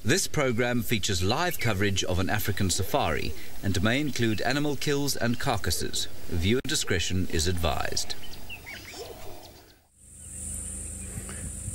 This program features live coverage of an African safari and may include animal kills and carcasses. Viewer discretion is advised.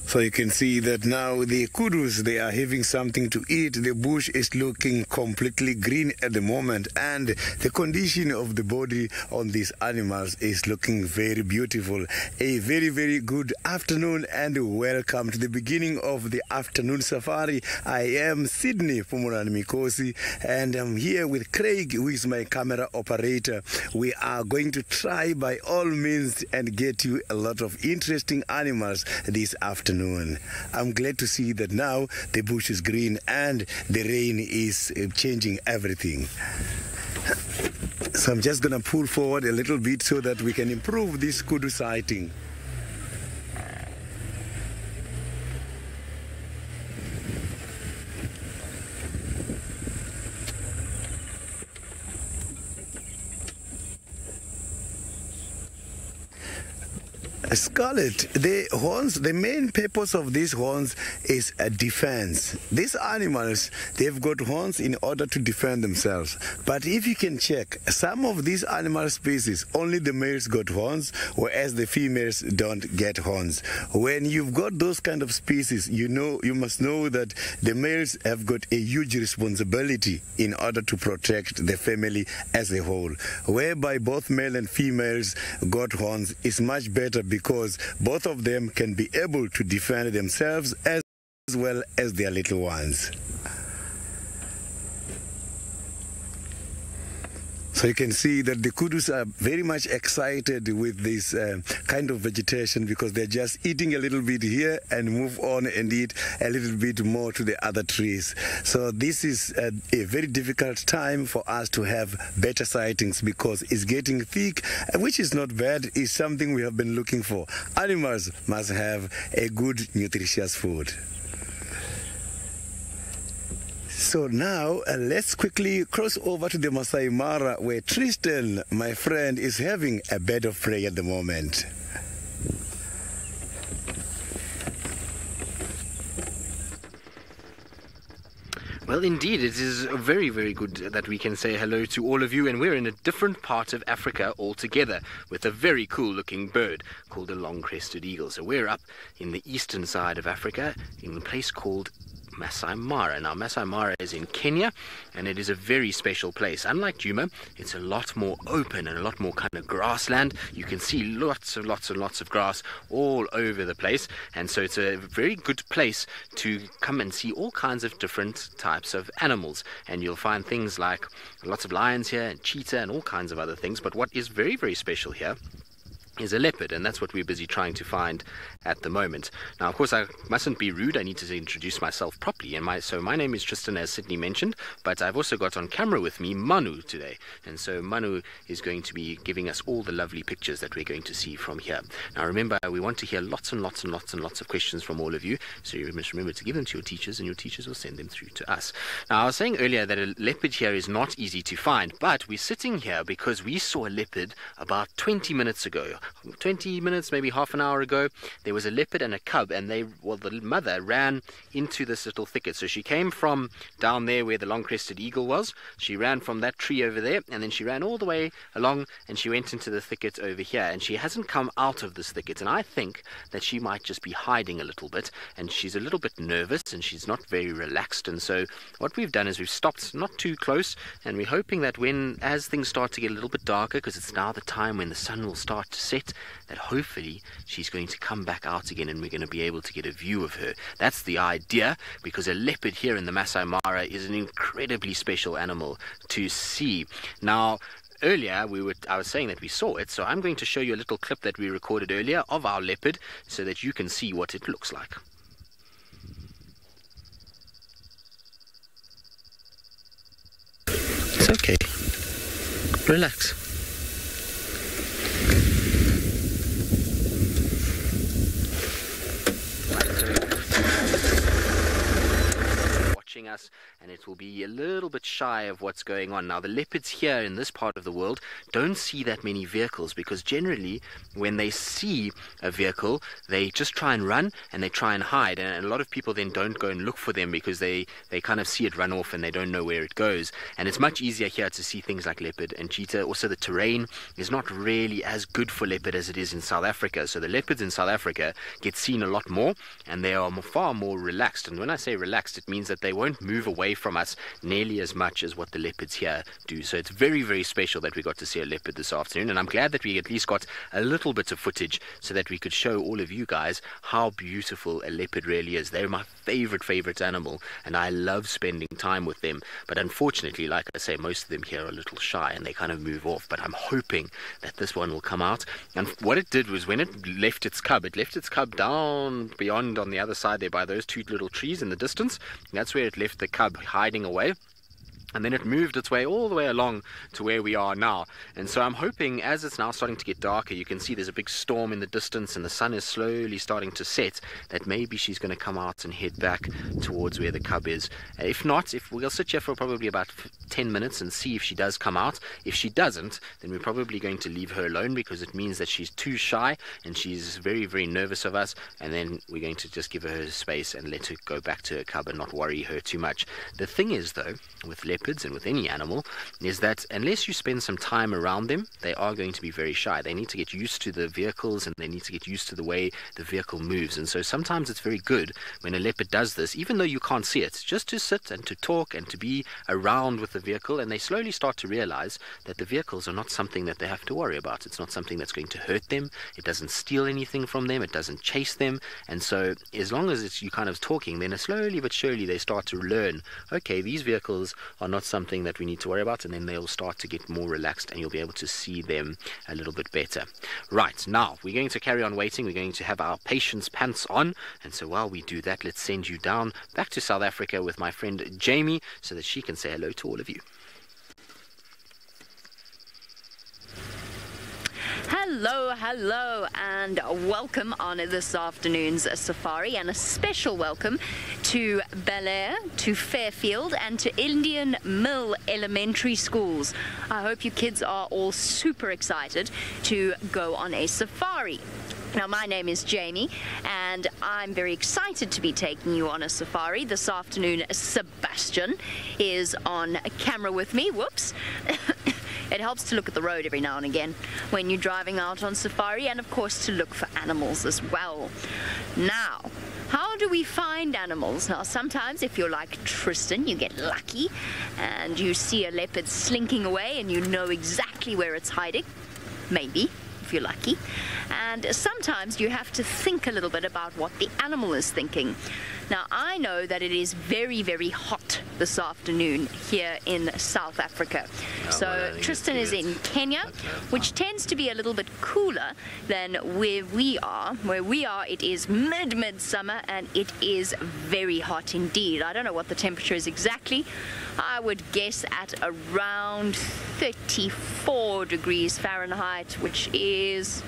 So you can see that now the kudus, they are having something to eat. The bush is looking completely green at the moment, and the condition of the body on these animals is looking very beautiful. A very, very good afternoon and welcome to the beginning of the afternoon safari. I am Sydney Mikosi, and I'm here with Craig, who is my camera operator. We are going to try by all means and get you a lot of interesting animals this afternoon. I'm glad to see that now the bush is green and the rain is changing everything. So I'm just going to pull forward a little bit so that we can improve this kudu sighting. Scarlet, the horns, the main purpose of these horns is a defense. These animals, they've got horns in order to defend themselves. But if you can check, some of these animal species, only the males got horns, whereas the females don't get horns. When you've got those kind of species, you must know that the males have got a huge responsibility in order to protect the family as a whole. Whereby both male and females got horns is much better because both of them can be able to defend themselves as well as their little ones. So you can see that the kudus are very much excited with this kind of vegetation because they're just eating a little bit here and move on and eat a little bit more to the other trees. So this is a very difficult time for us to have better sightings because it's getting thick, which is not bad. It's something we have been looking for. Animals must have a good, nutritious food. So now let's quickly cross over to the Masai Mara where Tristan, my friend, is having a bed of prey at the moment. Well, indeed, it is very, very good that we can say hello to all of you, and we're in a different part of Africa altogether with a very cool-looking bird called a long-crested eagle. So we're up in the eastern side of Africa in a place called Masai Mara. Now, Masai Mara is in Kenya, and it is a very special place. Unlike Djuma, it's a lot more open and a lot more kind of grassland. You can see lots and lots of grass all over the place, and so it's a very good place to come and see all kinds of different types of animals. And you'll find things like lots of lions here and cheetah and all kinds of other things. But what is very, very special here is a leopard, and that's what we're busy trying to find at the moment. Now, of course, I mustn't be rude. I need to introduce myself properly. And so my name is Tristan, as Sydney mentioned, but I've also got on camera with me Manu today. And so Manu is going to be giving us all the lovely pictures that we're going to see from here. Now, remember, we want to hear lots and lots of questions from all of you. So you must remember to give them to your teachers, and your teachers will send them through to us. Now, I was saying earlier that a leopard here is not easy to find, but we're sitting here because we saw a leopard about 20 minutes ago. 20 minutes, maybe half an hour ago, there was a leopard and a cub, and the mother ran into this little thicket. So she came from down there where the long-crested eagle was. She ran from that tree over there, and then she ran all the way along, and she went into the thicket over here, and she hasn't come out of this thicket. And I think that she might just be hiding a little bit, and she's a little bit nervous, and she's not very relaxed. And so what we've done is we've stopped not too close, and we're hoping that as things start to get a little bit darker, because it's now the time when the sun will start to set, that hopefully she's going to come back out again and we're going to be able to get a view of her. That's the idea, because a leopard here in the Masai Mara is an incredibly special animal to see. Now, earlier I was saying that we saw it, so I'm going to show you a little clip that we recorded earlier of our leopard so that you can see what it looks like. It's okay. Relax. following us, and it will be a little bit shy of what's going on. Now, the leopards here in this part of the world don't see that many vehicles, because generally when they see a vehicle, they just try and run and they try and hide, and a lot of people then don't go and look for them because they kind of see it run off and they don't know where it goes. And it's much easier here to see things like leopard and cheetah. Also, the terrain is not really as good for leopard as it is in South Africa, so the leopards in South Africa get seen a lot more, and they are far more relaxed. And when I say relaxed, it means that they won't move away from us nearly as much as what the leopards here do. So it's very, very special that we got to see a leopard this afternoon, and I'm glad that we at least got a little bit of footage so that we could show all of you guys how beautiful a leopard really is. They're my favorite animal, and I love spending time with them. But unfortunately, like I say, most of them here are a little shy and they kind of move off. But I'm hoping that this one will come out. And what it did was, when it left its cub down beyond on the other side there by those two little trees in the distance. That's where it left the cub hiding away. And then it moved its way all the way along to where we are now. And so I'm hoping, as it's now starting to get darker, you can see there's a big storm in the distance and the sun is slowly starting to set, that maybe she's going to come out and head back towards where the cub is. If not, we'll sit here for probably about 10 minutes and see if she does come out. If she doesn't, then we're probably going to leave her alone, because it means that she's too shy and she's very, very nervous of us. And then we're going to just give her space and let her go back to her cub and not worry her too much. The thing is, though, with leopards and with any animal, is that unless you spend some time around them, they are going to be very shy. They need to get used to the vehicles, and they need to get used to the way the vehicle moves. And so sometimes it's very good when a leopard does this, even though you can't see it, just to sit and to talk and to be around with the vehicle, and they slowly start to realize that the vehicles are not something that they have to worry about. It's not something that's going to hurt them. It doesn't steal anything from them. It doesn't chase them. And so as long as you kind of talking, then slowly but surely they start to learn, okay, these vehicles are not something that we need to worry about, and then they'll start to get more relaxed and you'll be able to see them a little bit better. Right, now we're going to carry on waiting. We're going to have our patience pants on, and so while we do that, let's send you down back to South Africa with my friend Jamie so that she can say hello to all of you. Hello, and welcome on this afternoon's safari, and a special welcome to Bel Air, to Fairfield, and to Indian Mill Elementary Schools. I hope you kids are all super excited to go on a safari. Now, my name is Jamie, and I'm very excited to be taking you on a safari. This afternoon, Sebastian is on camera with me. Whoops. It helps to look at the road every now and again when you're driving out on safari, and of course to look for animals as well. Now, how do we find animals? Now, sometimes if you're like Tristan, you get lucky and you see a leopard slinking away and you know exactly where it's hiding. Maybe, if you're lucky. And sometimes you have to think a little bit about what the animal is thinking. Now, I know that it is very, very hot this afternoon here in South Africa. So Tristan is in Kenya, which tends to be a little bit cooler than where we are. Where we are, it is midsummer, and it is very hot indeed. I don't know what the temperature is exactly. I would guess at around 34 degrees Fahrenheit, which is...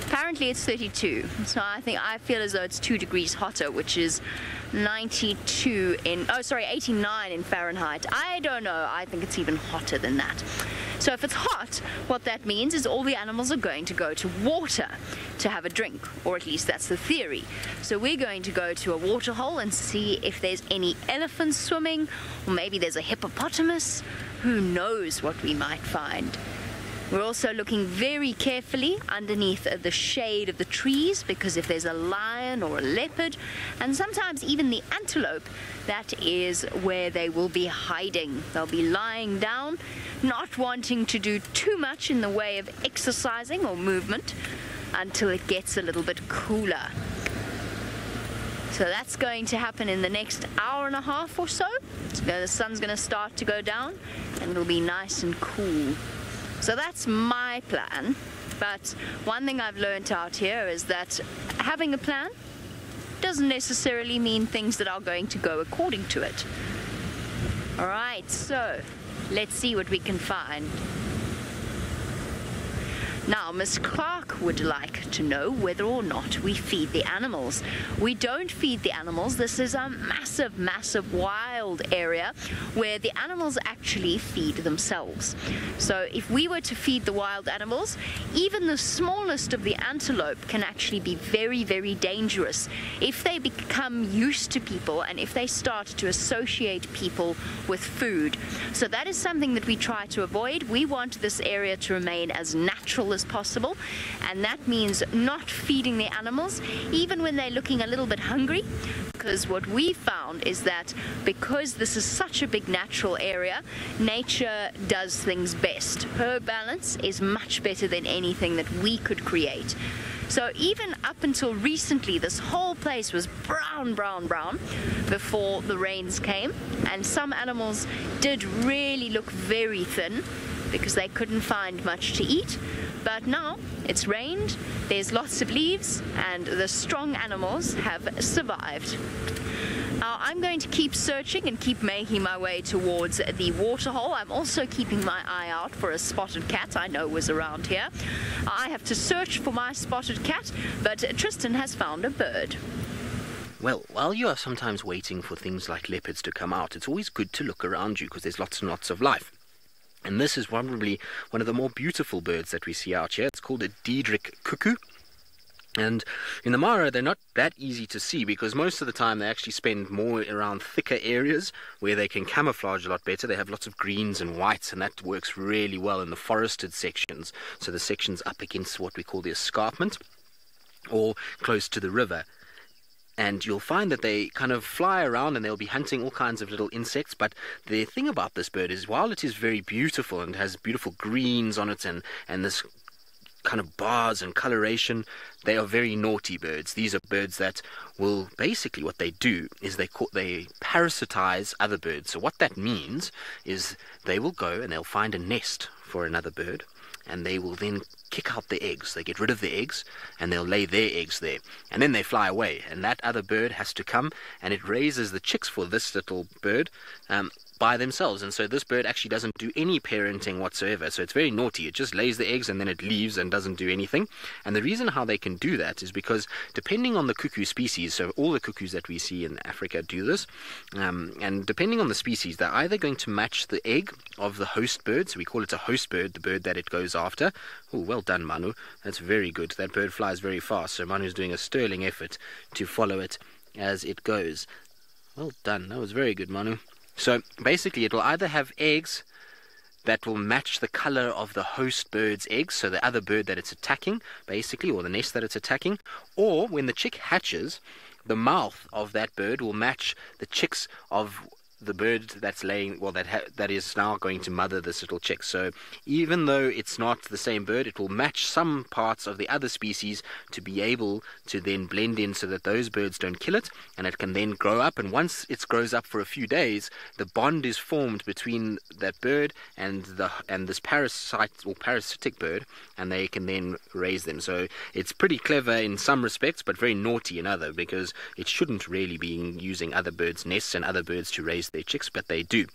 apparently it's 32, so I feel as though it's 2 degrees hotter, which is 89 in Fahrenheit. I don't know, I think it's even hotter than that. So if it's hot, what that means is all the animals are going to go to water to have a drink, or at least that's the theory. So we're going to go to a water hole and see if there's any elephants swimming, or maybe there's a hippopotamus. Who knows what we might find. We're also looking very carefully underneath the shade of the trees, because if there's a lion or a leopard, and sometimes even the antelope, that is where they will be hiding. They'll be lying down, not wanting to do too much in the way of exercising or movement until it gets a little bit cooler. So that's going to happen in the next hour and a half or so. The sun's going to start to go down and it'll be nice and cool. So that's my plan, but one thing I've learned out here is that having a plan doesn't necessarily mean things that are going to go according to it. Alright, so let's see what we can find. Now, Miss Clark would like to know whether or not we feed the animals. We don't feed the animals. This is a massive, massive wild area where the animals actually feed themselves. So if we were to feed the wild animals, even the smallest of the antelope can actually be very, very dangerous if they become used to people and if they start to associate people with food. So that is something that we try to avoid. We want this area to remain as natural as possible, and that means not feeding the animals even when they're looking a little bit hungry, because what we found is that because this is such a big natural area, nature does things best. Her balance is much better than anything that we could create. So even up until recently, this whole place was brown, brown, brown before the rains came, and some animals did really look very thin because they couldn't find much to eat. But now it's rained, there's lots of leaves, and the strong animals have survived. Now, I'm going to keep searching and keep making my way towards the waterhole. I'm also keeping my eye out for a spotted cat I know was around here. I have to search for my spotted cat, but Tristan has found a bird. Well, while you are sometimes waiting for things like leopards to come out, it's always good to look around you because there's lots and lots of life. And this is probably one of the more beautiful birds that we see out here. It's called a Diedrich cuckoo. And in the Mara, they're not that easy to see because most of the time they actually spend more around thicker areas where they can camouflage a lot better. They have lots of greens and whites, and that works really well in the forested sections. So the sections up against what we call the escarpment or close to the river. And you'll find that they kind of fly around and they'll be hunting all kinds of little insects. But the thing about this bird is while it is very beautiful and has beautiful greens on it and this kind of bars and coloration, they are very naughty birds. These are birds that will basically, what they do is they parasitize other birds. So what that means is they will go and they'll find a nest for another bird, and they will then kick out the eggs. They get rid of the eggs and they'll lay their eggs there, and then they fly away, and that other bird has to come and it raises the chicks for this little bird by themselves. And so this bird actually doesn't do any parenting whatsoever. So it's very naughty. It just lays the eggs and then it leaves and doesn't do anything. And the reason how they can do that is because depending on the cuckoo species, so all the cuckoos that we see in Africa do this, and depending on the species, they're either going to match the egg of the host bird. So we call it a host bird, the bird that it goes after. Oh, well done, Manu. That's very good. That bird flies very fast. So Manu's doing a sterling effort to follow it as it goes. Well done. That was very good, Manu. So basically it will either have eggs that will match the color of the host bird's eggs, so the other bird that it's attacking, basically, or the nest that it's attacking, or when the chick hatches, the mouth of that bird will match the chicks of the bird that's laying, well, that is now going to mother this little chick. So even though it's not the same bird, it will match some parts of the other species to be able to then blend in so that those birds don't kill it, and it can then grow up. And once it grows up for a few days, the bond is formed between that bird and this parasite or parasitic bird, and they can then raise them. So it's pretty clever in some respects, but very naughty in other, because it shouldn't really be using other birds' nests and other birds to raise their chicks, but they do.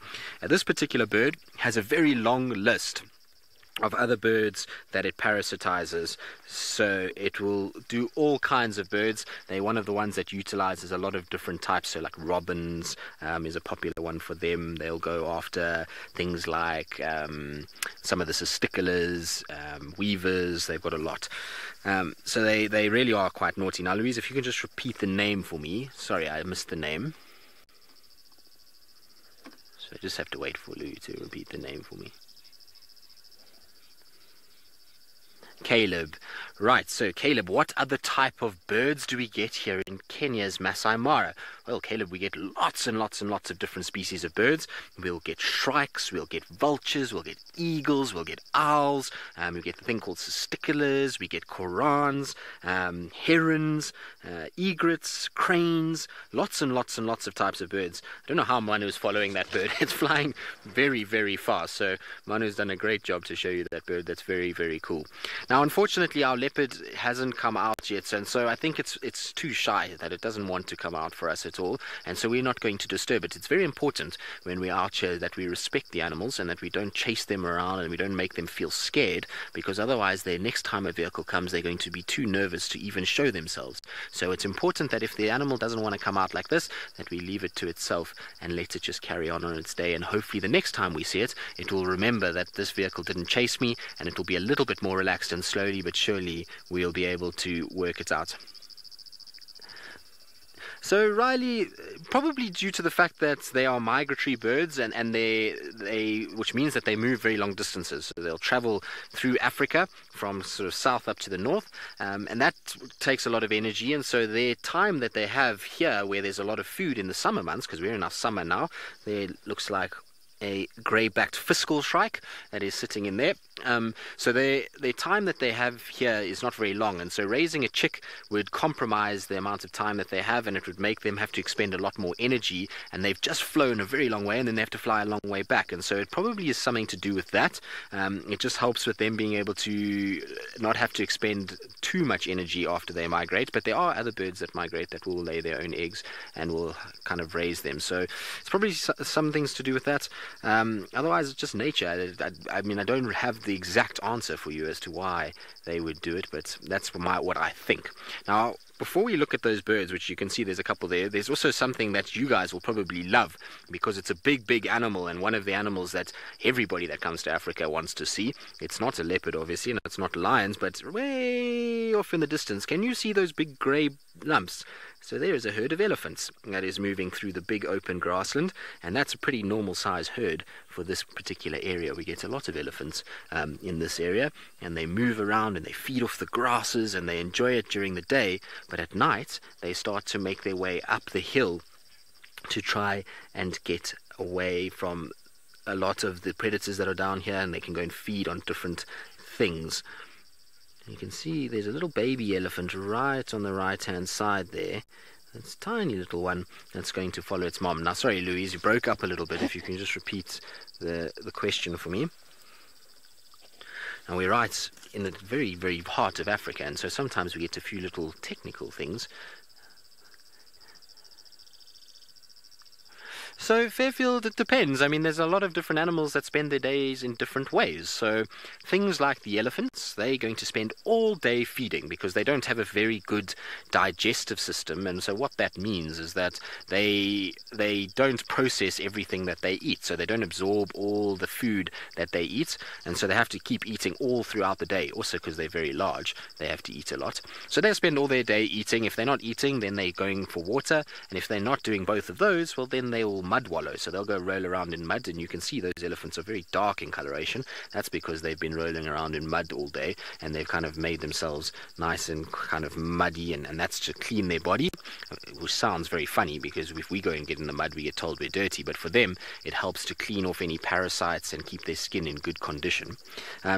This particular bird has a very long list of other birds that it parasitizes, so it will do all kinds of birds. They're one of the ones that utilizes a lot of different types, so like robins is a popular one for them. They'll go after things like some of the cisticolas, weavers. They've got a lot. So they really are quite naughty. Now, Louise, if you can just repeat the name for me. Sorry, I missed the name. So I just have to wait for Lou to repeat the name for me. Caleb. Right, so Caleb, what other type of birds do we get here in Kenya's Masai Mara? Well, Caleb, we get lots and lots and lots of different species of birds. We'll get shrikes, we'll get vultures, we'll get eagles, we'll get owls, we get a thing called cisticolas, we get korans, herons, egrets, cranes, lots and lots and lots of types of birds. I don't know how Manu is following that bird. It's flying very, very fast. So Manu's done a great job to show you that bird. That's very, very cool. Now, Now, unfortunately, our leopard hasn't come out yet, and so I think it's too shy that it doesn't want to come out for us at all, and so we're not going to disturb it. It's very important when we're out here that we respect the animals and that we don't chase them around and we don't make them feel scared, because otherwise the next time a vehicle comes, they're going to be too nervous to even show themselves. So it's important that if the animal doesn't want to come out like this, that we leave it to itself and let it just carry on its day, and hopefully the next time we see it, it will remember that this vehicle didn't chase me, and it will be a little bit more relaxed, and slowly but surely we'll be able to work it out. So Riley, probably due to the fact that they are migratory birds, and which means that they move very long distances. So they'll travel through Africa from sort of south up to the north, and that takes a lot of energy. And so their time that they have here, where there's a lot of food in the summer months, because we're in our summer now, there looks like a grey-backed fiscal shrike that is sitting in there. So the time that they have here is not very long, and so raising a chick would compromise the amount of time that they have, and it would make them have to expend a lot more energy, and they've just flown a very long way, and then they have to fly a long way back, and so it probably is something to do with that. It just helps with them being able to not have to expend too much energy after they migrate, but there are other birds that migrate that will lay their own eggs and will kind of raise them, so it's probably some things to do with that. Otherwise, it's just nature. I mean, I don't have the exact answer for you as to why they would do it, but that's what I think. Now, before we look at those birds, which you can see there's a couple there, there's also something that you guys will probably love, because it's a big animal, and one of the animals that everybody that comes to Africa wants to see. It's not a leopard, obviously, and it's not lions, but way off in the distance, can you see those big grey lumps? So there is a herd of elephants that is moving through the big open grassland, and that's a pretty normal size herd for this particular area. We get a lot of elephants in this area, and they move around and they feed off the grasses and they enjoy it during the day, but at night they start to make their way up the hill to try and get away from a lot of the predators that are down here, and they can go and feed on different things. You can see there's a little baby elephant right on the right-hand side there. It's a tiny little one that's going to follow its mom. Now, sorry, Louise, you broke up a little bit. If you can just repeat the question for me. Now, we're right in the very, very heart of Africa, and so sometimes we get a few little technical things. So Fairfield, it depends. I mean, there's a lot of different animals that spend their days in different ways. So things like the elephants, they're going to spend all day feeding because they don't have a very good digestive system. And so what that means is that they don't process everything that they eat. So they don't absorb all the food that they eat. And so they have to keep eating all throughout the day. Also, because they're very large, they have to eat a lot. So they'll spend all their day eating. If they're not eating, then they're going for water. And if they're not doing both of those, well, then they will mud wallow, so they'll go roll around in mud, and you can see those elephants are very dark in coloration. That's because they've been rolling around in mud all day, and they've kind of made themselves nice and kind of muddy, and that's to clean their body, which sounds very funny because if we go and get in the mud, we get told we're dirty, but for them, it helps to clean off any parasites and keep their skin in good condition.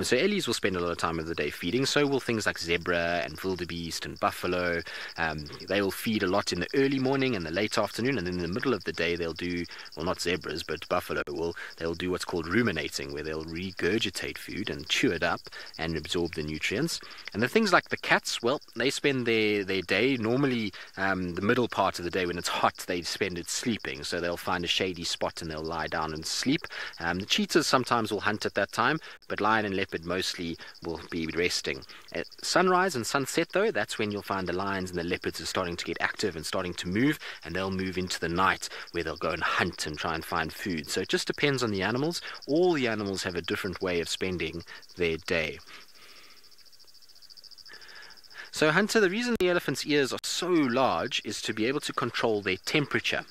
So ellies will spend a lot of time of the day feeding, so will things like zebra and wildebeest and buffalo. They will feed a lot in the early morning and the late afternoon, and then in the middle of the day, they'll do, well, not zebras, but buffalo they'll do what's called ruminating, where they'll regurgitate food and chew it up and absorb the nutrients. And the things like the cats, well, they spend their day, normally the middle part of the day when it's hot, they spend it sleeping, so they'll find a shady spot and they'll lie down and sleep. The cheetahs sometimes will hunt at that time, but lion and leopard mostly will be resting. At sunrise and sunset, though, that's when you'll find the lions and the leopards are starting to get active and starting to move, and they'll move into the night where they'll go and hunt and try and find food. So it just depends on the animals. All the animals have a different way of spending their day. So Hunter, the reason the elephant's ears are so large is to be able to control their temperature.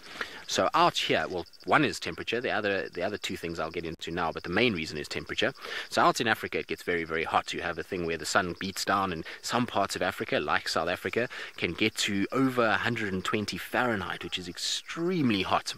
So out here, well, one is temperature, the other two things I'll get into now, but the main reason is temperature. So out in Africa, it gets very, very hot. You have a thing where the sun beats down, and some parts of Africa, like South Africa, can get to over 120 Fahrenheit, which is extremely hot.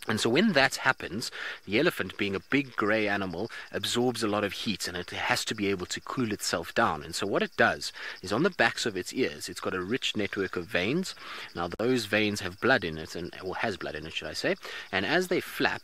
And so when that happens, the elephant, being a big grey animal, absorbs a lot of heat, and it has to be able to cool itself down. And so what it does is on the backs of its ears, it's got a rich network of veins. Now those veins have blood in it, or has blood in it, should I say. And as they flap,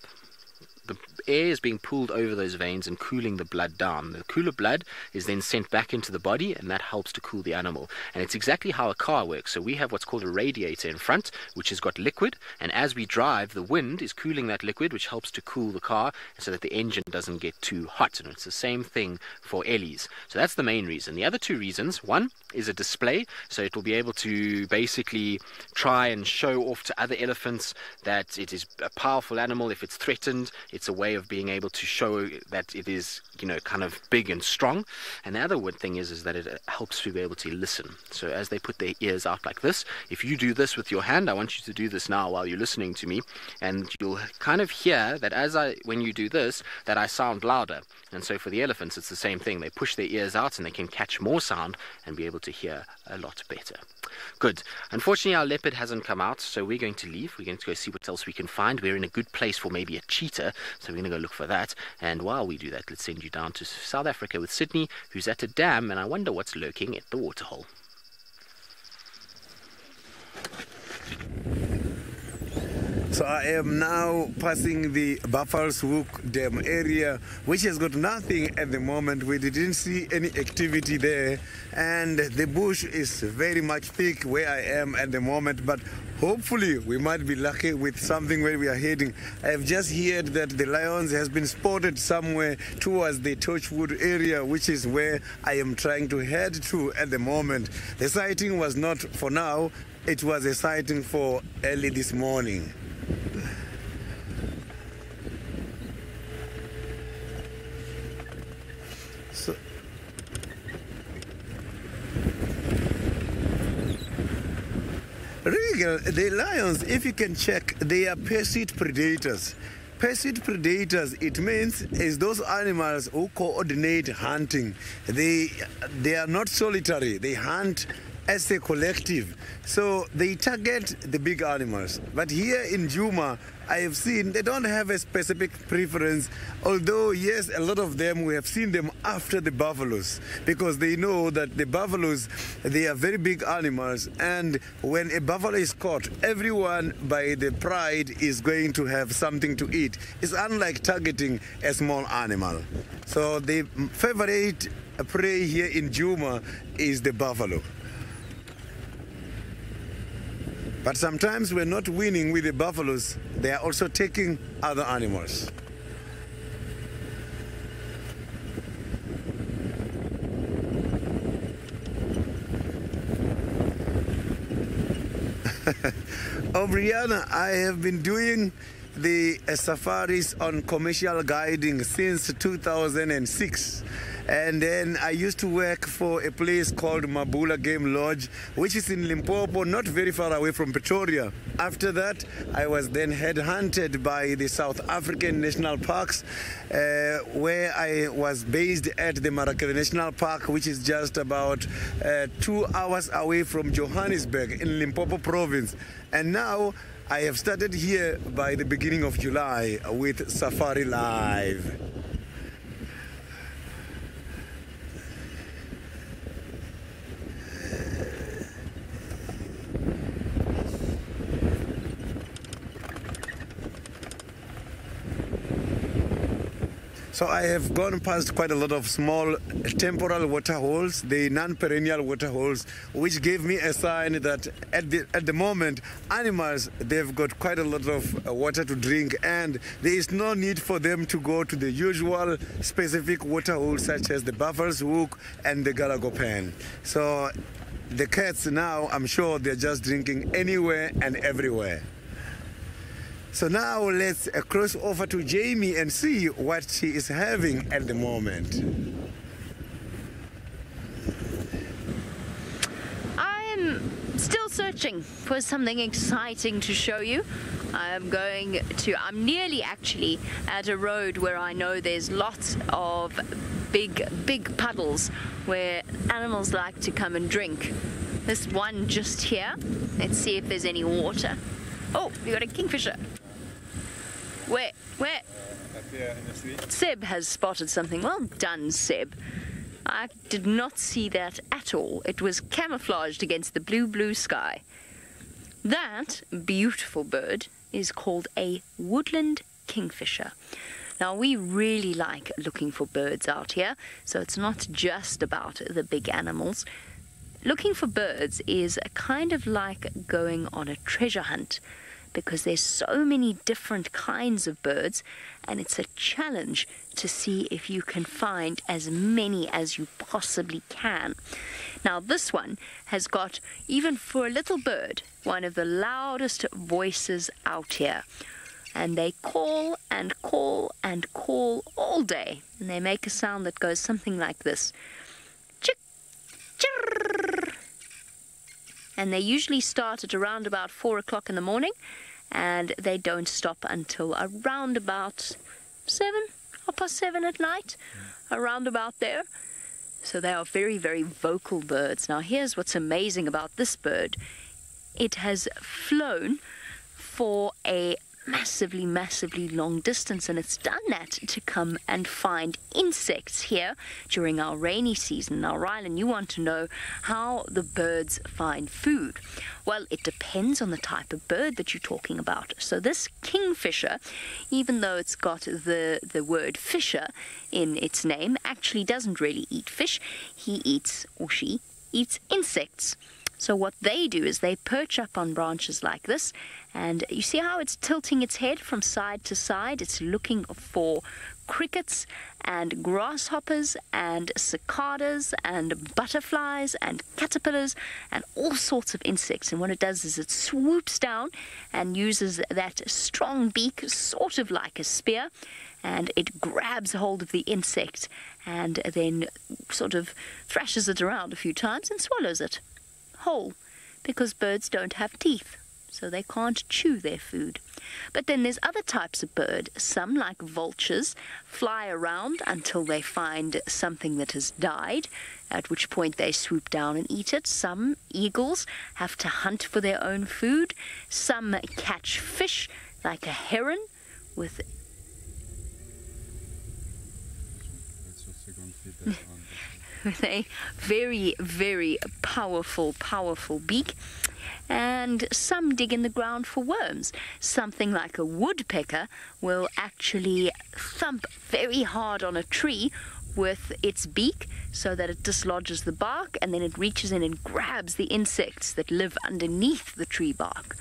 the air is being pulled over those veins and cooling the blood down. The cooler blood is then sent back into the body, and that helps to cool the animal. And it's exactly how a car works. So we have what's called a radiator in front, which has got liquid, and as we drive, the wind is cooling that liquid, which helps to cool the car so that the engine doesn't get too hot. And it's the same thing for Ellies. So that's the main reason. The other two reasons, one is a display, so it will be able to basically try and show off to other elephants that it is a powerful animal. If it's threatened, it's a way of being able to show that it is, kind of big and strong. And the other thing is that it helps to be able to listen. So as they put their ears out like this, if you do this with your hand, I want you to do this now while you're listening to me, and you'll kind of hear that when you do this, that I sound louder. And so for the elephants, it's the same thing. They push their ears out and they can catch more sound and be able to hear a lot better. Good. Unfortunately, our leopard hasn't come out, so we're going to leave. We're going to go see what else we can find. We're in a good place for maybe a cheetah, so we're going to go look for that. And while we do that, let's send you down to South Africa with Sydney, who's at a dam, and I wonder what's lurking at the waterhole. So I am now passing the Buffalo's Hook Dam area, which has got nothing at the moment. We didn't see any activity there, and the bush is very much thick where I am at the moment, but hopefully we might be lucky with something where we are heading. I have just heard that the lions has been spotted somewhere towards the Torchwood area, which is where I am trying to head to at the moment. The sighting was not for now, it was a sighting for early this morning. Regal, the lions, if you can check, they are pursuit predators. Pursuit predators, it means is those animals who coordinate hunting. They are not solitary, they hunt as a collective. So they target the big animals. But here in Djuma, I have seen they don't have a specific preference, although yes, a lot of them, we have seen them after the buffaloes, because they know that the buffaloes, they are very big animals, and when a buffalo is caught, everyone by the pride is going to have something to eat. It's unlike targeting a small animal. So the favorite prey here in Djuma is the buffalo. But sometimes we're not winning with the buffaloes, they are also taking other animals. Brianna, I have been doing the safaris on commercial guiding since 2006. And then I used to work for a place called Mabula Game Lodge, which is in Limpopo, not very far away from Pretoria. After that, I was then headhunted by the South African National Parks, where I was based at the Marakele National Park, which is just about 2 hours away from Johannesburg in Limpopo province. And now I have started here by the beginning of July with SafariLive. So I have gone past quite a lot of small temporal water holes, the non-perennial water holes, which gave me a sign that at the moment, animals, they've got quite a lot of water to drink, and there is no need for them to go to the usual specific water holes such as the Buffalo's Hook and the Galago Pen. So the cats now, I'm sure they're just drinking anywhere and everywhere. So now let's cross over to Jamie and see what she is having at the moment. I am still searching for something exciting to show you. I'm nearly actually at a road where I know there's lots of big puddles where animals like to come and drink. This one just here. Let's see if there's any water. Oh, we got a kingfisher. Where? Up here in the sea. Seb has spotted something. Well done, Seb. I did not see that at all. It was camouflaged against the blue sky. That beautiful bird is called a woodland kingfisher. Now, we really like looking for birds out here, so it's not just about the big animals. Looking for birds is kind of like going on a treasure hunt, because there's so many different kinds of birds, and it's a challenge to see if you can find as many as you possibly can. Now, this one has got, even for a little bird, one of the loudest voices out here. And they call and call and call all day, and they make a sound that goes something like this. Chick, chirr. And they usually start at around about 4 o'clock in the morning, and they don't stop until around about 7:30 at night, around about there. So they are very, very vocal birds. Now, here's what's amazing about this bird. It has flown for a massively, massively long distance, and it's done that to come and find insects here during our rainy season. Now, Rylan, you want to know how the birds find food. Well, it depends on the type of bird that you're talking about. So this kingfisher, even though it's got the word fisher in its name, actually doesn't really eat fish. He eats, or she eats, insects. So what they do is they perch up on branches like this, and you see how it's tilting its head from side to side? It's looking for crickets and grasshoppers and cicadas and butterflies and caterpillars and all sorts of insects. And what it does is it swoops down and uses that strong beak, sort of like a spear, and it grabs hold of the insect and then sort of thrashes it around a few times and swallows it whole, because birds don't have teeth, so they can't chew their food. But then there's other types of bird. Some, like vultures, fly around until they find something that has died, at which point they swoop down and eat it. Some eagles have to hunt for their own food. Some catch fish, like a heron, with a very, very powerful beak. And some dig in the ground for worms. Something like a woodpecker will actually thump very hard on a tree with its beak so that it dislodges the bark, and then it reaches in and grabs the insects that live underneath the tree bark.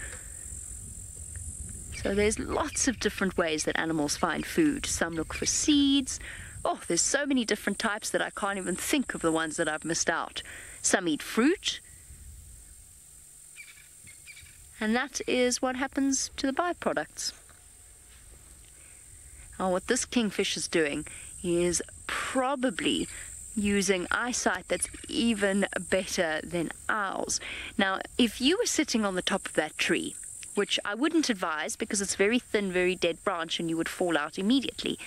So there's lots of different ways that animals find food. Some look for seeds. Oh, there's so many different types that I can't even think of the ones that I've missed out. Some eat fruit. And that is what happens to the byproducts. Now, what this kingfish is doing is probably using eyesight that's even better than ours. Now, if you were sitting on the top of that tree, which I wouldn't advise because it's very thin, very dead branch and you would fall out immediately.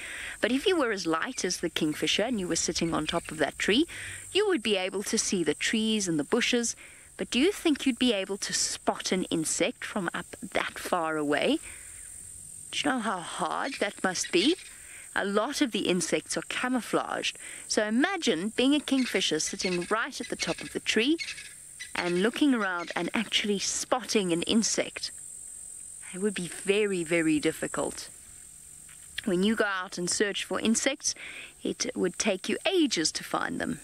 But if you were as light as the kingfisher and you were sitting on top of that tree, you would be able to see the trees and the bushes. But do you think you'd be able to spot an insect from up that far away? Do you know how hard that must be? A lot of the insects are camouflaged. So imagine being a kingfisher sitting right at the top of the tree and looking around and actually spotting an insect. It would be very, very difficult. When you go out and search for insects, it would take you ages to find them.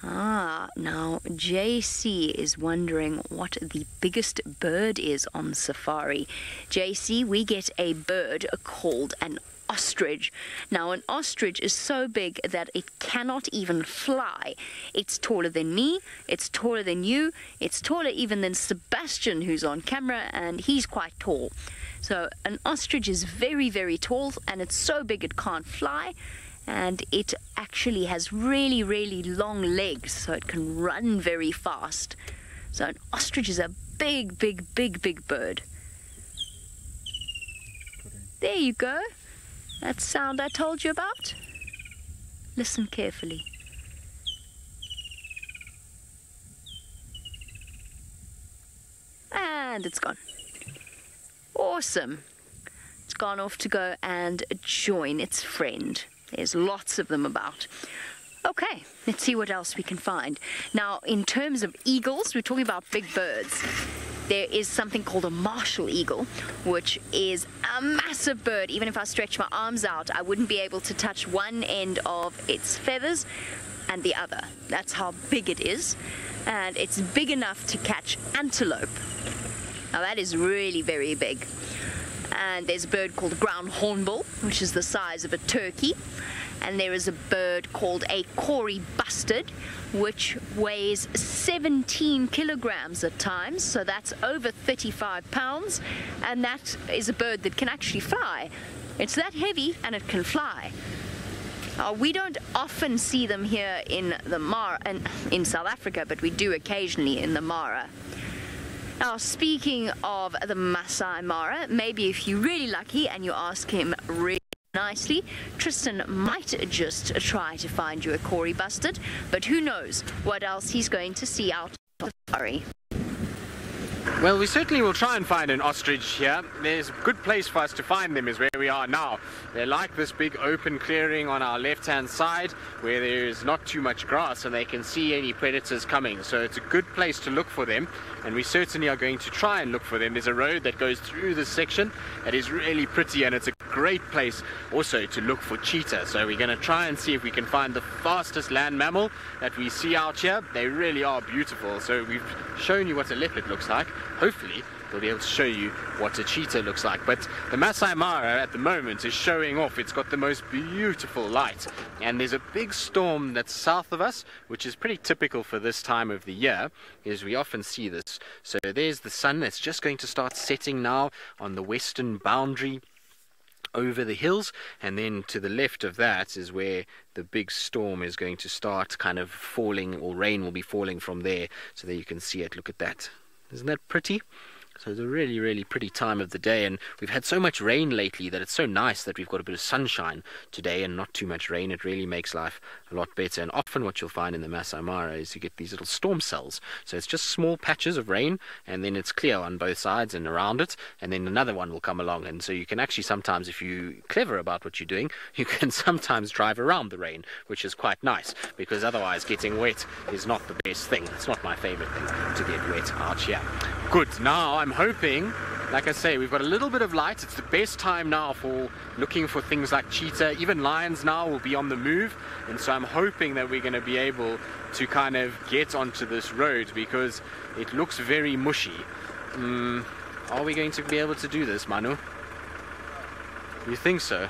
Now JC is wondering what the biggest bird is on safari. JC, we get a bird called an ostrich. Now, an ostrich is so big that it cannot even fly. It's taller than me, it's taller than you, it's taller even than Sebastian, who's on camera, and he's quite tall. So an ostrich is very, very tall, and it's so big it can't fly, and it actually has really, really long legs, so it can run very fast. So an ostrich is a big, big, big, big bird. There you go. That sound I told you about. Listen carefully. And it's gone. Awesome. It's gone off to go and join its friend. There's lots of them about. Okay, let's see what else we can find. Now, in terms of eagles, we're talking about big birds. there is something called a martial eagle, which is a massive bird. Even if I stretch my arms out, I wouldn't be able to touch one end of its feathers and the other. That's how big it is. And it's big enough to catch antelope. Now that is really very big. And there's a bird called a ground hornbill, which is the size of a turkey. And there is a bird called a Cory bustard, which weighs 17 kilograms at times, so that's over 35 pounds, and that is a bird that can actually fly. It's that heavy and it can fly. We don't often see them here in the Mara, in South Africa, but we do occasionally in the Mara. Now, speaking of the Masai Mara, maybe if you're really lucky and you ask him really nicely, Tristan might just try to find you a Cory bustard, but who knows what else he's going to see out of the safari. Well, we certainly will try and find an ostrich here. There's a good place for us to find them is where we are now. They're like this big open clearing on our left-hand side where there's not too much grass and they can see any predators coming. So it's a good place to look for them, and we certainly are going to try and look for them. There's a road that goes through this section. It is really pretty, and it's a great place also to look for cheetah. So we're going to try and see if we can find the fastest land mammal that we see out here. They really are beautiful. So we've shown you what a leopard looks like. Hopefully we'll be able to show you what a cheetah looks like. But the Masai Mara at the moment is showing off. It's got the most beautiful light, and there's a big storm that's south of us, which is pretty typical for this time of the year, is we often see this. So there's the sun that's just going to start setting now on the western boundary over the hills, and then to the left of that is where the big storm is going to start kind of falling, or rain will be falling from there. So there you can see it. Look at that. Isn't that pretty? So it's a really, really pretty time of the day, and we've had so much rain lately that it's so nice that we've got a bit of sunshine today and not too much rain. It really makes life a lot better. And often what you'll find in the Masai Mara is you get these little storm cells. So it's just small patches of rain, and then it's clear on both sides and around it, and then another one will come along. And so you can actually sometimes, if you're clever about what you're doing, you can sometimes drive around the rain, which is quite nice, because otherwise getting wet is not the best thing. It's not my favorite thing to get wet out here. Good. Now I'm hoping, like I say, we've got a little bit of light. It's the best time now for looking for things like cheetah. Even lions now will be on the move, and so I'm hoping that we're going to be able to kind of get onto this road, because it looks very mushy. Are we going to be able to do this, Manu? You think so?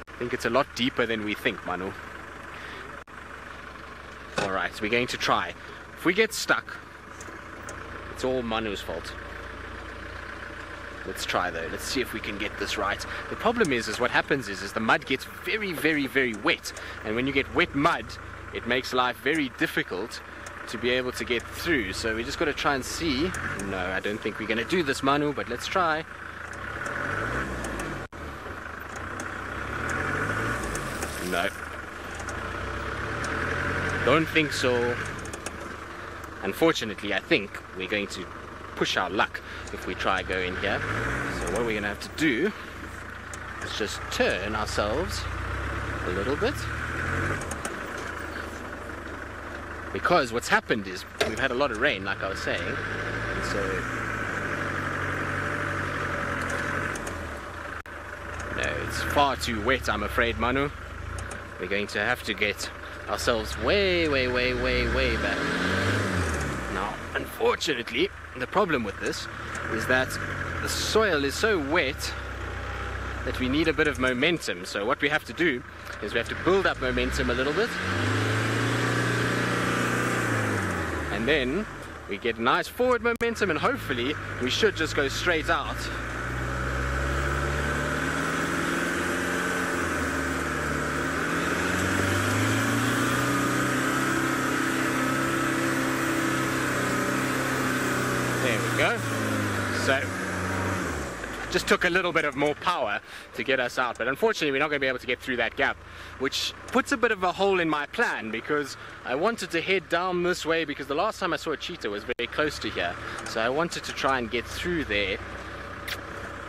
I think it's a lot deeper than we think, Manu. Alright, we're going to try. If we get stuck, it's all Manu's fault. Let's try though. Let's see if we can get this right. The problem is what happens is the mud gets very, very, very wet. And when you get wet mud, it makes life very difficult to be able to get through. So we just got to try and see. No, I don't think we're going to do this, Manu, but let's try. No. Don't think so. Unfortunately, I think we're going to push our luck if we try go in here. So what we're going to have to do is just turn ourselves a little bit. Because what's happened is we've had a lot of rain, like I was saying. And so no, it's far too wet, I'm afraid, Manu. We're going to have to get ourselves way, way, way, way, way back. Now, unfortunately, the problem with this is that the soil is so wet that we need a bit of momentum. So what we have to do is we have to build up momentum a little bit, and then we get nice forward momentum, and hopefully we should just go straight out. There we go. So it just took a little bit of more power to get us out, but unfortunately we're not going to be able to get through that gap, which puts a bit of a hole in my plan, because I wanted to head down this way, because the last time I saw a cheetah was very close to here, so I wanted to try and get through there.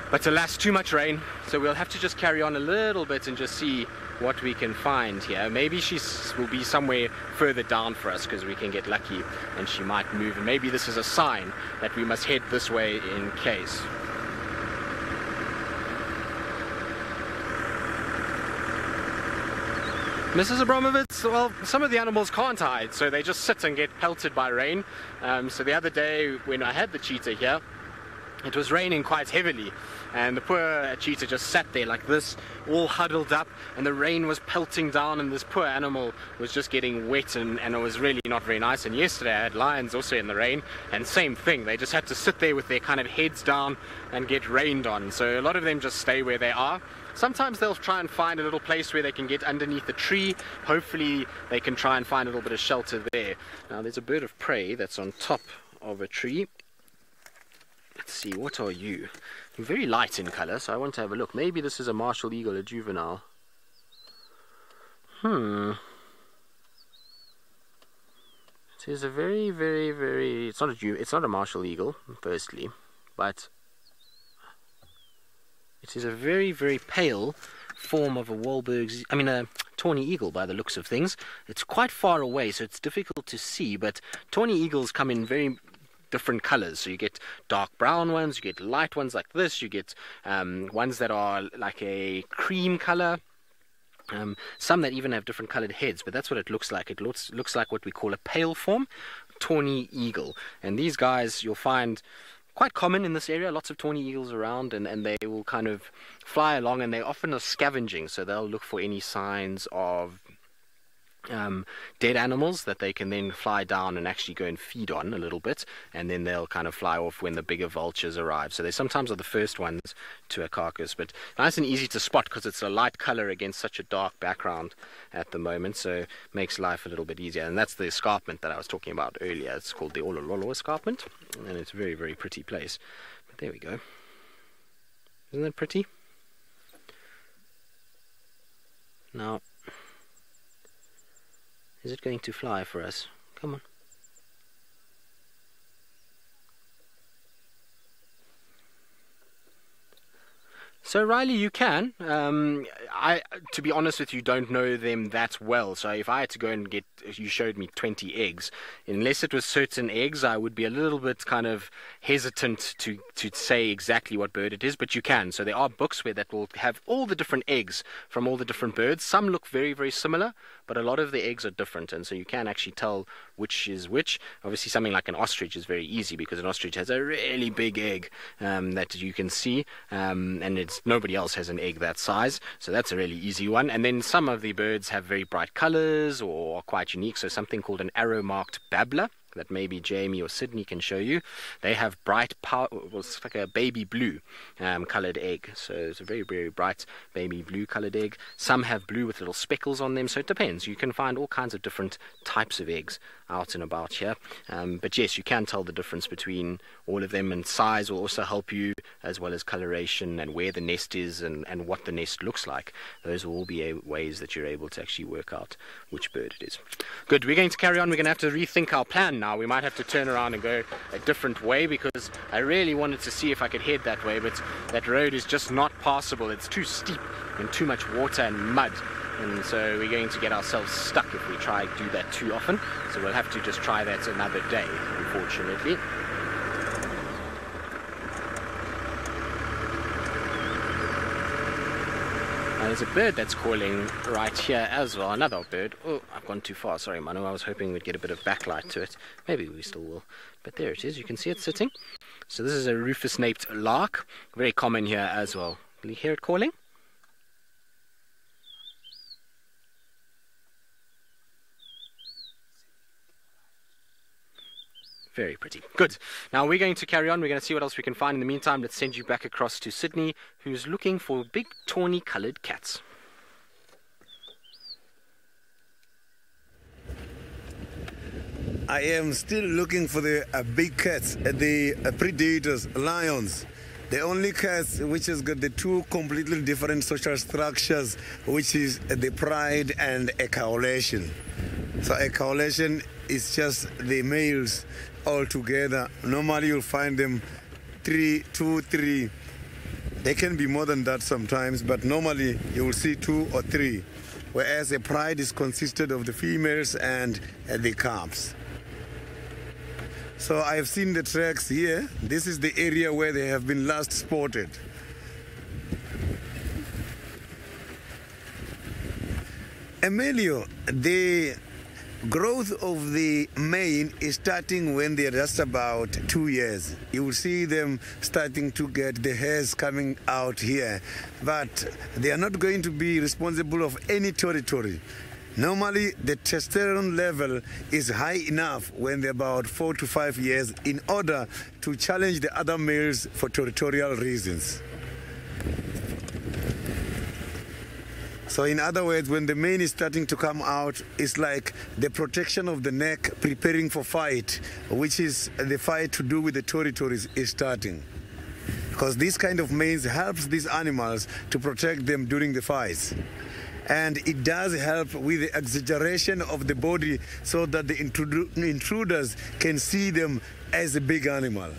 But alas, too much rain, so we'll have to just carry on a little bit and just see what we can find here. Maybe she will be somewhere further down for us because we can get lucky and she might move. And maybe this is a sign that we must head this way in case. Mrs. Abramovitz, well, some of the animals can't hide, so they just sit and get pelted by rain. So the other day when I had the cheetah here, it was raining quite heavily, and the poor cheetah just sat there like this, all huddled up, and the rain was pelting down, and this poor animal was just getting wet, and it was really not very nice. And yesterday I had lions also in the rain, and same thing, they just had to sit there with their kind of heads down and get rained on. So a lot of them just stay where they are. Sometimes they'll try and find a little place where they can get underneath a tree. Hopefully they can try and find a little bit of shelter there. Now there's a bird of prey that's on top of a tree. Let's see, what are you? You're very light in color, so I want to have a look. Maybe this is a martial eagle, a juvenile. It is a very, very, very... It's not a martial eagle, firstly, but it is a very, very pale form of a a tawny eagle by the looks of things. It's quite far away, so it's difficult to see, but tawny eagles come in very different colors. So you get dark brown ones, you get light ones like this, you get ones that are like a cream color, some that even have different colored heads, but that's what it looks like. It looks like what we call a pale form, tawny eagle. And these guys you'll find quite common in this area, lots of tawny eagles around, and they will kind of fly along, and they often are scavenging, so they'll look for any signs of dead animals that they can then fly down and actually go and feed on a little bit, and then they'll kind of fly off when the bigger vultures arrive. So they sometimes are the first ones to a carcass, but nice and easy to spot because it's a light color against such a dark background at the moment, so it makes life a little bit easier. And that's the escarpment that I was talking about earlier. It's called the Olololo escarpment, and it's a very, very pretty place. But there we go. Isn't that pretty? Now, is it going to fly for us? Come on. So Riley, you can. To be honest with you, don't know them that well. So if I had to go and get, you showed me 20 eggs. Unless it was certain eggs, I would be a little bit kind of hesitant to say exactly what bird it is. But you can. So there are books that will have all the different eggs from all the different birds. Some look very, very similar, but a lot of the eggs are different, and so you can actually tell which is which. Obviously, something like an ostrich is very easy because an ostrich has a really big egg that you can see, and nobody else has an egg that size, so that's a really easy one. And then some of the birds have very bright colors or are quite unique, so something called an arrow-marked babbler that maybe Jamie or Sydney can show you. They have bright, it's like a baby blue colored egg. So it's a very, very bright baby blue colored egg. Some have blue with little speckles on them, so it depends. You can find all kinds of different types of eggs out and about here. But yes, you can tell the difference between all of them, and size will also help you, as well as coloration and where the nest is and what the nest looks like. Those will all be ways that you're able to actually work out which bird it is. Good, we're going to carry on. We're going to have to rethink our plan now. We might have to turn around and go a different way because I really wanted to see if I could head that way, but that road is just not passable. It's too steep and too much water and mud, and so we're going to get ourselves stuck if we try to do that too often. So we'll have to just try that another day, unfortunately. There's a bird that's calling right here as well, another bird. Oh, I've gone too far, sorry Manu, I was hoping we'd get a bit of backlight to it. Maybe we still will, but there it is, you can see it sitting. So this is a rufous-naped lark, very common here as well. Will you hear it calling? Very pretty. Good. Now we're going to carry on. We're going to see what else we can find. In the meantime, let's send you back across to Sydney, who's looking for big tawny coloured cats. I am still looking for the big cats, the predators, lions. The only cats which has got the two completely different social structures, which is the pride and a coalition. So a coalition is just the males all together. Normally you'll find them 2, 3. They can be more than that sometimes, but normally you will see 2 or 3 whereas a pride is consisted of the females and the calves. So I have seen the tracks here. This is the area where they have been last spotted. Emilio, the growth of the mane is starting when they're just about 2 years. You will see them starting to get the hairs coming out here, but they are not going to be responsible of any territory. Normally, the testosterone level is high enough when they're about 4 to 5 years in order to challenge the other males for territorial reasons. So in other words, when the mane is starting to come out, it's like the protection of the neck preparing for fight, which is the fight to do with the territories is starting. Because this kind of manes helps these animals to protect them during the fights. And it does help with the exaggeration of the body so that the intruders can see them as a big animal.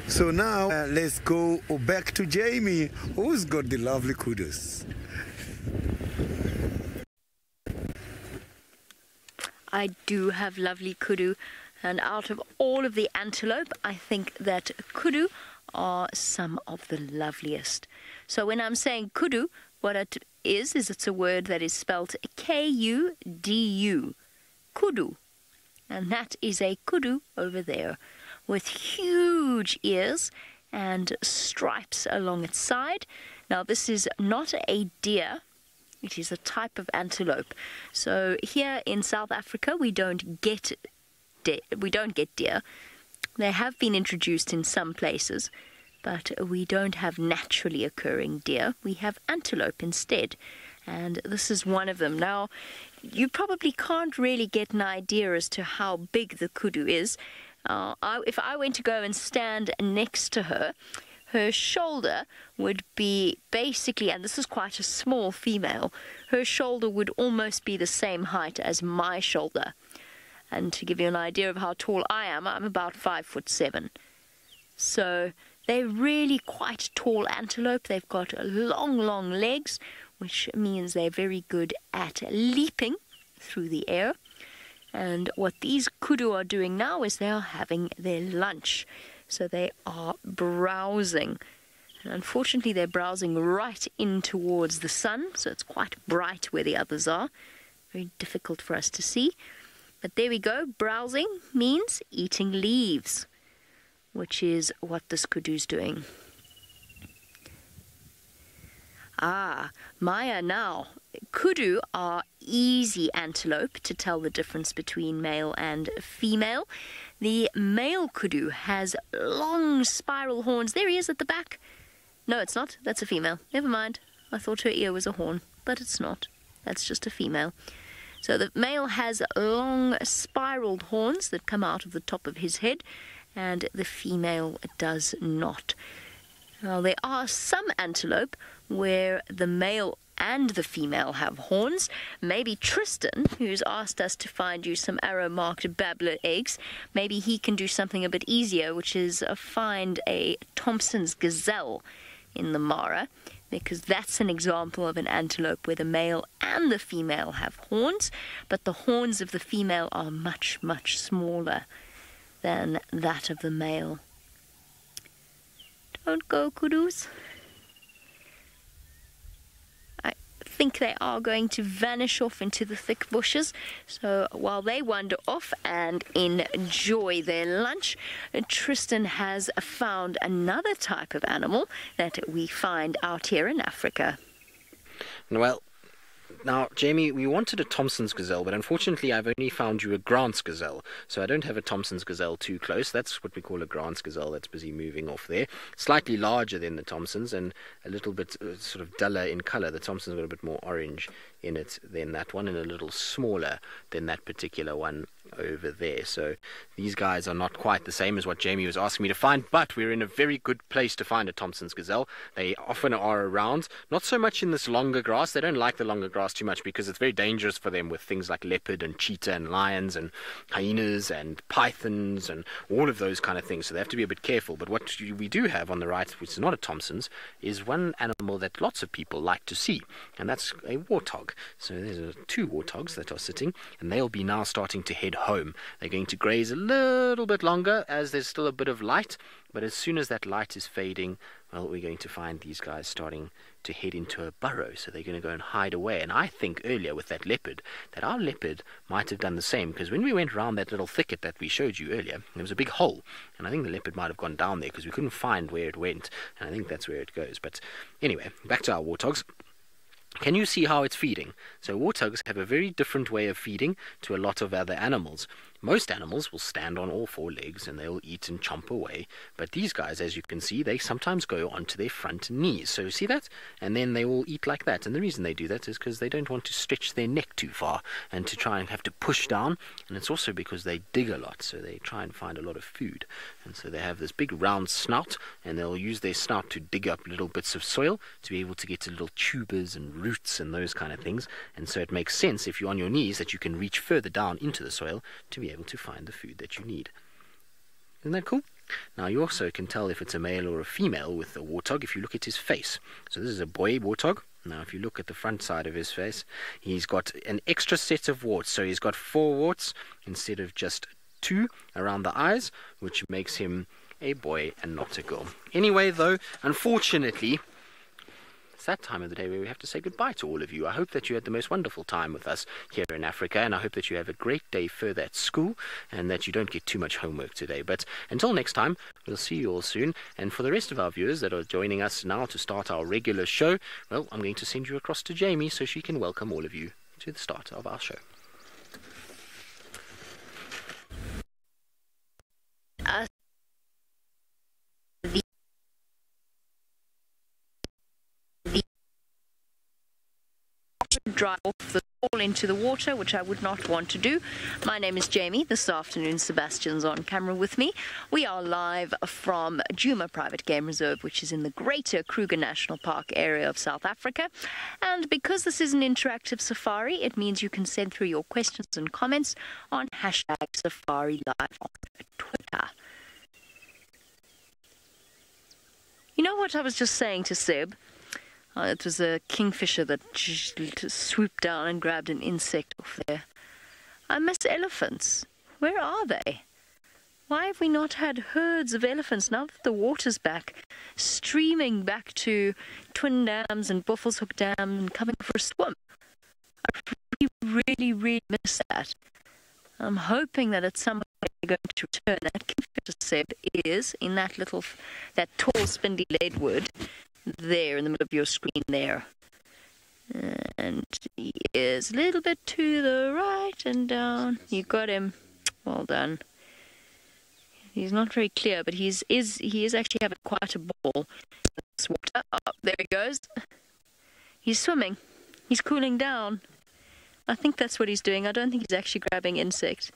So now let's go back to Jamie, who's got the lovely kudos. I do have lovely kudu, and out of all of the antelope, I think that kudu are some of the loveliest. So when I'm saying kudu, what it is it's a word that is spelled K-U-D-U, kudu. And that is a kudu over there, with huge ears and stripes along its side. Now, this is not a deer. It is a type of antelope. So here in South Africa, we don't get deer. They have been introduced in some places, but we don't have naturally occurring deer. We have antelope instead, and this is one of them. Now, you probably can't really get an idea as to how big the kudu is. If I went to go and stand next to her, her shoulder would be basically, and this is quite a small female, her shoulder would almost be the same height as my shoulder. And to give you an idea of how tall I am, I'm about 5'7". So they're really quite tall antelope. They've got long, long legs, which means they're very good at leaping through the air. And what these kudu are doing now is they are having their lunch. So they are browsing. And unfortunately, they're browsing right in towards the sun, so it's quite bright where the others are. Very difficult for us to see. But there we go. Browsing means eating leaves, which is what this kudu's doing. Maya, now, kudu are easy antelope to tell the difference between male and female. The male kudu has long spiral horns. There he is at the back. No, it's not. That's a female. Never mind. I thought her ear was a horn, but it's not. That's just a female. So the male has long spiraled horns that come out of the top of his head, and the female does not. Now, there are some antelope where the male and the female have horns. Maybe Tristan, who's asked us to find you some arrow-marked babbler eggs, maybe he can do something a bit easier, which is find a Thompson's gazelle in the Mara, because that's an example of an antelope where the male and the female have horns, but the horns of the female are much, much smaller than that of the male. Don't go, kudus. I think they are going to vanish off into the thick bushes. So while they wander off and enjoy their lunch, Tristan has found another type of animal that we find out here in Africa. Well, now, Jamie, we wanted a Thompson's gazelle, but unfortunately I've only found you a Grant's gazelle. So I don't have a Thompson's gazelle too close. That's what we call a Grant's gazelle that's busy moving off there. Slightly larger than the Thompson's and a little bit sort of duller in colour. The Thompson's got a bit more orange in it than that one, and a little smaller than that particular one over there. So these guys are not quite the same as what Jamie was asking me to find, but we're in a very good place to find a Thompson's gazelle. They often are around, not so much in this longer grass. They don't like the longer grass too much because it's very dangerous for them with things like leopard and cheetah and lions and hyenas and pythons and all of those kind of things. So they have to be a bit careful. But what we do have on the right, which is not a Thompson's, is one animal that lots of people like to see, and that's a warthog. So there's two warthogs that are sitting, and they'll be now starting to head home. They're going to graze a little bit longer as there's still a bit of light, but as soon as that light is fading, well, we're going to find these guys starting to head into a burrow. So they're going to go and hide away. And I think earlier with that leopard, that our leopard might have done the same, because when we went around that little thicket that we showed you earlier, there was a big hole, and I think the leopard might have gone down there because we couldn't find where it went, and I think that's where it goes. But anyway, back to our warthogs. Can you see how it's feeding? So warthogs have a very different way of feeding to a lot of other animals. Most animals will stand on all four legs and they'll eat and chomp away. But these guys, as you can see, they sometimes go onto their front knees. So you see that? And then they will eat like that. And the reason they do that is because they don't want to stretch their neck too far and to try and have to push down. And it's also because they dig a lot. So they try and find a lot of food. And so they have this big round snout, and they'll use their snout to dig up little bits of soil to be able to get to little tubers and roots and those kind of things. And so it makes sense if you're on your knees that you can reach further down into the soil to be able to find the food that you need. Isn't that cool? Now you also can tell if it's a male or a female with the warthog if you look at his face. So this is a boy warthog. Now if you look at the front side of his face, he's got an extra set of warts. So he's got 4 warts instead of just 2 around the eyes, which makes him a boy and not a girl. Anyway though, unfortunately, it's that time of the day where we have to say goodbye to all of you. I hope that you had the most wonderful time with us here in Africa, and I hope that you have a great day further at school and that you don't get too much homework today. But until next time, we'll see you all soon. And for the rest of our viewers that are joining us now to start our regular show, well, I'm going to send you across to Jamie so she can welcome all of you to the start of our show. Drive off the ball into the water, which I would not want to do. My name is Jamie. This afternoon, Sebastian's on camera with me. We are live from Djuma Private Game Reserve, which is in the greater Kruger National Park area of South Africa. And because this is an interactive safari, it means you can send through your questions and comments on #SafariLive on Twitter. You know what I was just saying to Seb? It was a kingfisher that swooped down and grabbed an insect off there. I miss elephants. Where are they? Why have we not had herds of elephants now that the water's back, streaming back to Twin Dams and Buffelshoek Dam and coming for a swim? I really miss that. I'm hoping that at some point they're going to return. That kingfisher, Seb, is in that tall spindly leadwood there in the middle of your screen there. And he is a little bit to the right and down. You got him. Well done. He's not very clear, but he is actually having quite a ball. Water. Oh, there he goes. He's swimming. He's cooling down. I think that's what he's doing. I don't think he's actually grabbing insects.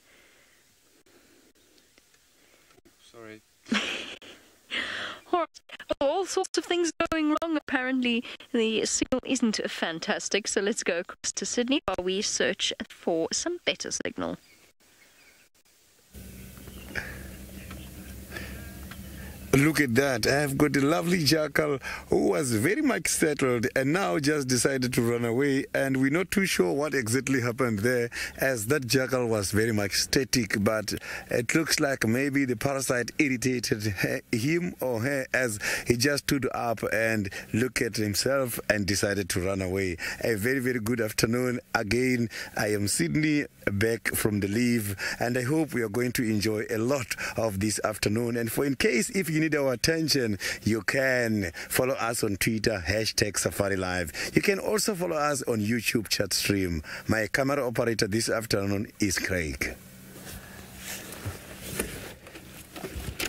Sorry. All sorts of things going wrong. Apparently, the signal isn't fantastic. So let's go across to Sydney while we search for some better signal. Look at that. I have got a lovely jackal who was very much settled and now just decided to run away, and we're not too sure what exactly happened there, as that jackal was very much static, but it looks like maybe the parasite irritated him or her as he just stood up and looked at himself and decided to run away. A very good afternoon again. I am Sydney, back from the leave, and I hope we are going to enjoy a lot of this afternoon. And for in case if you need our attention, you can follow us on Twitter, #SafariLive. You can also follow us on YouTube chat stream. My camera operator this afternoon is Craig.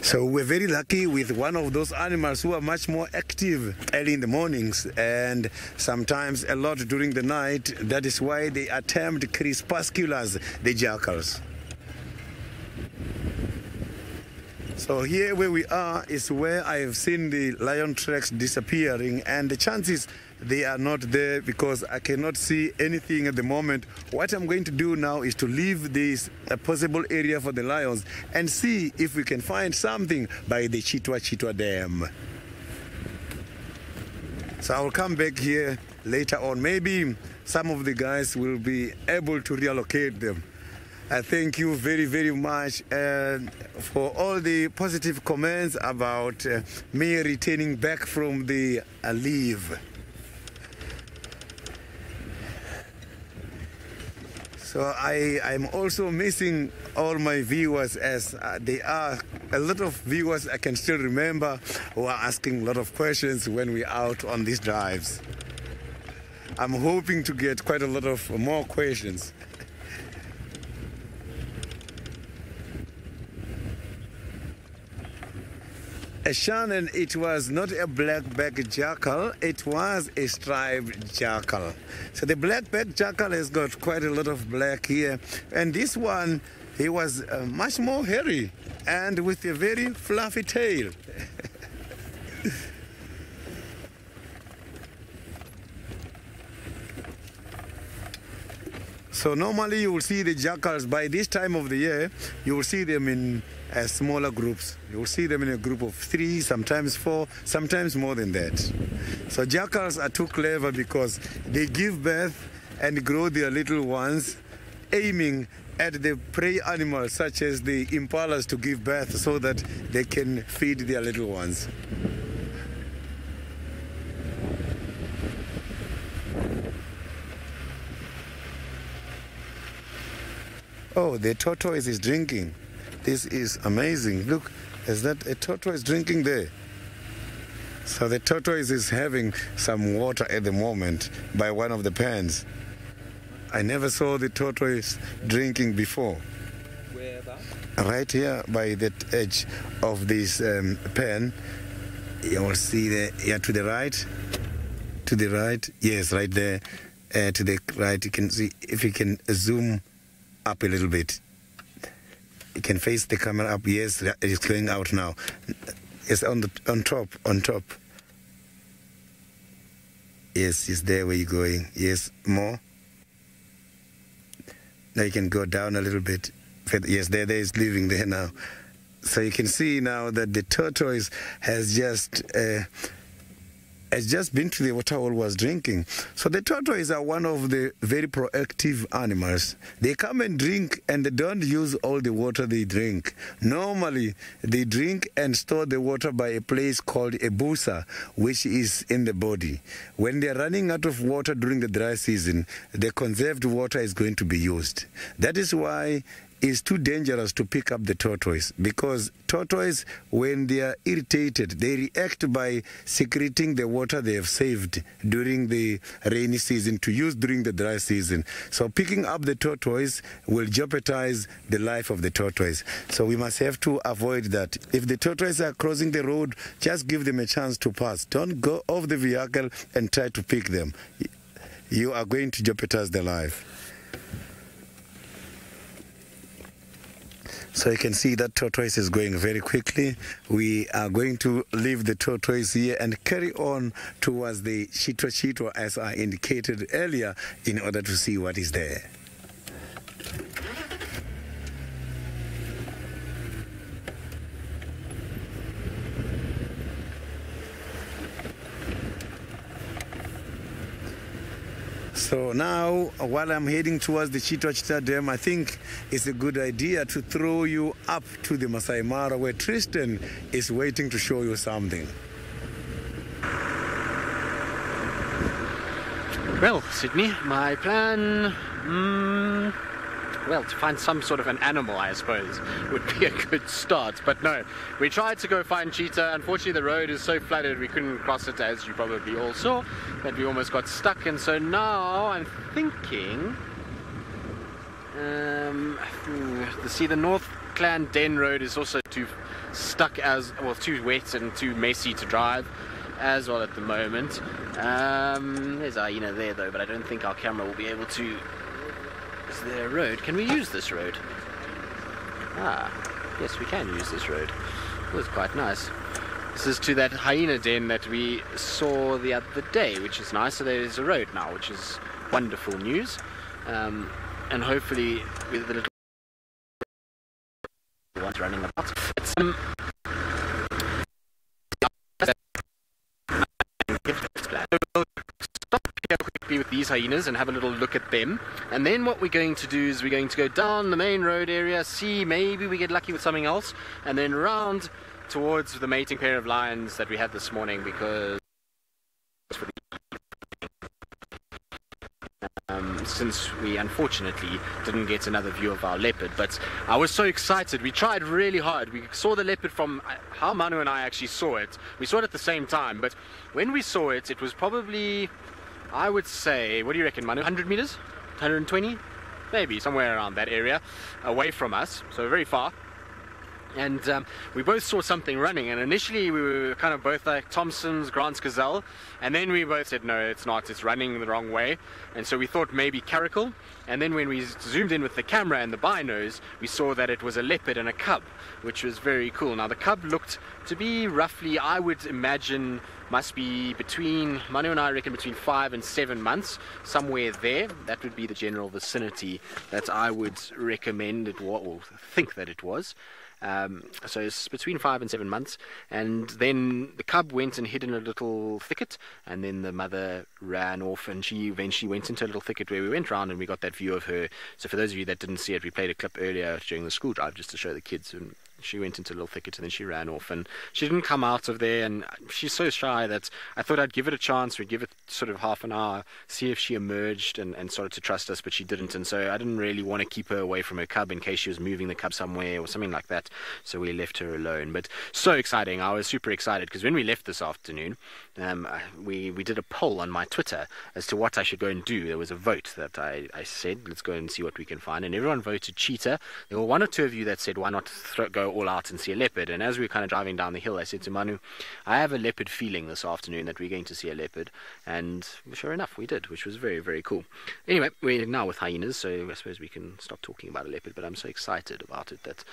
So we're very lucky with one of those animals who are much more active early in the mornings and sometimes a lot during the night. That is why they are termed crepusculars, the jackals. So here where we are is where I have seen the lion tracks disappearing, and the chances they are not there because I cannot see anything at the moment. What I'm going to do now is to leave this possible area for the lions and see if we can find something by the Chitwa Dam. So I'll come back here later on. Maybe some of the guys will be able to reallocate them. I thank you very, very much for all the positive comments about me returning back from the leave. So I'm also missing all my viewers, as there are a lot of viewers I can still remember who are asking a lot of questions when we're out on these drives. I'm hoping to get quite a lot of more questions. Shannon, it was not a black-backed jackal, it was a striped jackal. So the black-backed jackal has got quite a lot of black here, and this one, he was much more hairy and with a very fluffy tail. So normally you will see the jackals by this time of the year, you will see them in smaller groups. You will see them in a group of 3, sometimes 4, sometimes more than that. So jackals are too clever because they give birth and grow their little ones, aiming at the prey animals such as the impalas to give birth so that they can feed their little ones. Oh, the tortoise is drinking. This is amazing. Look, is that a tortoise drinking there? So the tortoise is having some water at the moment by one of the pens. I never saw the tortoise drinking before. Where about? Right here by that edge of this pen. You will see there, yeah, to the right. To the right, yes, right there. To the right, you can see, if you can zoom up a little bit. You can face the camera up. Yes, it is going out now. It's on top. Yes, it's there where you're going. Yes, more. Now you can go down a little bit. Yes, there is living there now. So you can see now that the tortoise has just been to the water hole, was drinking. So the tortoise are one of the very proactive animals. They come and drink, and they don't use all the water they drink. Normally, they drink and store the water by a place called a busa, which is in the body. When they're running out of water during the dry season, the conserved water is going to be used. That is why it's too dangerous to pick up the tortoise, because tortoise, when they are irritated, they react by secreting the water they have saved during the rainy season to use during the dry season. So picking up the tortoise will jeopardize the life of the tortoise. So we must have to avoid that. If the tortoise are crossing the road, just give them a chance to pass. Don't go off the vehicle and try to pick them. You are going to jeopardize their life. So you can see that tortoise is going very quickly. We are going to leave the tortoise here and carry on towards the Chitwa as I indicated earlier, in order to see what is there. So now, while I'm heading towards the Chitwa Dam, I think it's a good idea to throw you up to the Masai Mara, where Tristan is waiting to show you something. Well, Sydney, my plan, well, to find some sort of an animal, I suppose, would be a good start. But no, we tried to go find cheetah. Unfortunately, the road is so flooded we couldn't cross it, as you probably all saw, that we almost got stuck. And so now I'm thinking, see, the North Clan Den Road is also too stuck as, well, too wet and too messy to drive as well at the moment. There's our, there though, but I don't think our camera will be able to. Is there a road? Can we use this road? Ah, yes, we can use this road. It was quite nice. This is to that hyena den that we saw the other day, which is nice. So there is a road now, which is wonderful news. And hopefully with the little ones running about. We'll stop here quickly with these hyenas and have a little look at them. And then what we're going to do is we're going to go down the main road area, see maybe we get lucky with something else, and then round towards the mating pair of lions that we had this morning, because since we unfortunately didn't get another view of our leopard. But I was so excited. We tried really hard. We saw the leopard from how Manu and I actually saw it. We saw it at the same time, but when we saw it, it was probably, I would say, what do you reckon, Manu, 100 meters? 120? Maybe, somewhere around that area, away from us, so very far. And we both saw something running, and initially we were kind of both like Thompson's, Grant's gazelle, and then we both said no, it's not, it's running the wrong way. And so we thought maybe caracal, and then when we zoomed in with the camera and the binos, we saw that it was a leopard and a cub, which was very cool. Now the cub looked to be roughly, I would imagine, must be between, Manu and I reckon between 5 and 7 months, somewhere there. That would be the general vicinity that I would recommend it was, or think that it was. So it's between 5 and 7 months, and then the cub went and hid in a little thicket, and then the mother ran off, and she eventually went into a little thicket where we went round and we got that view of her. So for those of you that didn't see it, we played a clip earlier during the school drive just to show the kids, and she went into a little thicket and then she ran off, and she didn't come out of there, and she's so shy that I thought I'd give it a chance. We'd give it sort of half an hour, see if she emerged and started to trust us, but she didn't. And so I didn't really want to keep her away from her cub in case she was moving the cub somewhere or something like that, so we left her alone. But so exciting. I was super excited because when we left this afternoon, we did a poll on my Twitter as to what I should go and do. There was a vote that I said, let's go and see what we can find, and everyone voted cheetah. There were 1 or 2 of you that said, why not go all out and see a leopard? And as we were kind of driving down the hill, I said to Manu, I have a leopard feeling this afternoon that we're going to see a leopard, and sure enough we did, which was very, very cool. Anyway, we're now with hyenas, so I suppose we can stop talking about a leopard, but I'm so excited about it that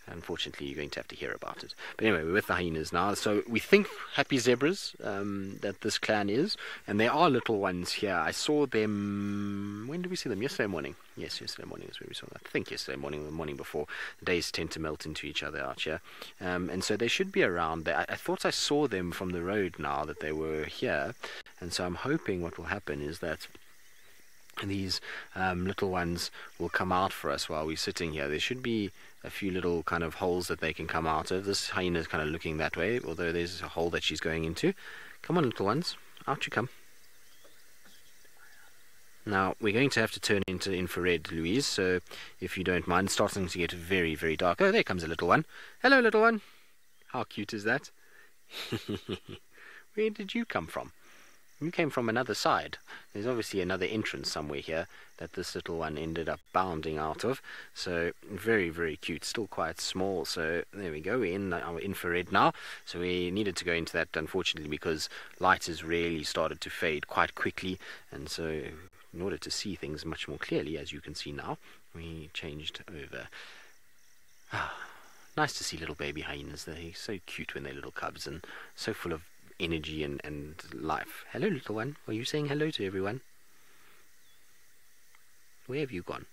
unfortunately you're going to have to hear about it. But anyway, we're with the hyenas now, so we think happy zebras that this clan is, and there are little ones here. I saw them, when did we see them? Yesterday morning. Yes, yesterday morning is where we saw them. I think yesterday morning or the morning before. The days tend to melt into each other out here, and so they should be around there. I thought I saw them from the road now that they were here, and so I'm hoping what will happen is that these little ones will come out for us while we're sitting here. There should be a few little kind of holes that they can come out of. This hyena is kind of looking that way, although there's a hole that she's going into. Come on, little ones, out you come. Now we're going to have to turn into infrared, Louise, so if you don't mind. It's starting to get very, very dark. Oh, there comes a little one. Hello, little one. How cute is that? Where did you come from? You came from another side. There's obviously another entrance somewhere here that this little one ended up bounding out of. So very, very cute. Still quite small. So there we go. We're in our infrared now. So we needed to go into that, unfortunately, because light has really started to fade quite quickly. And so in order to see things much more clearly, as you can see now, we changed over. Nice to see little baby hyenas. They're so cute when they're little cubs and so full of energy and life. Hello, little one. Are you saying hello to everyone? Where have you gone?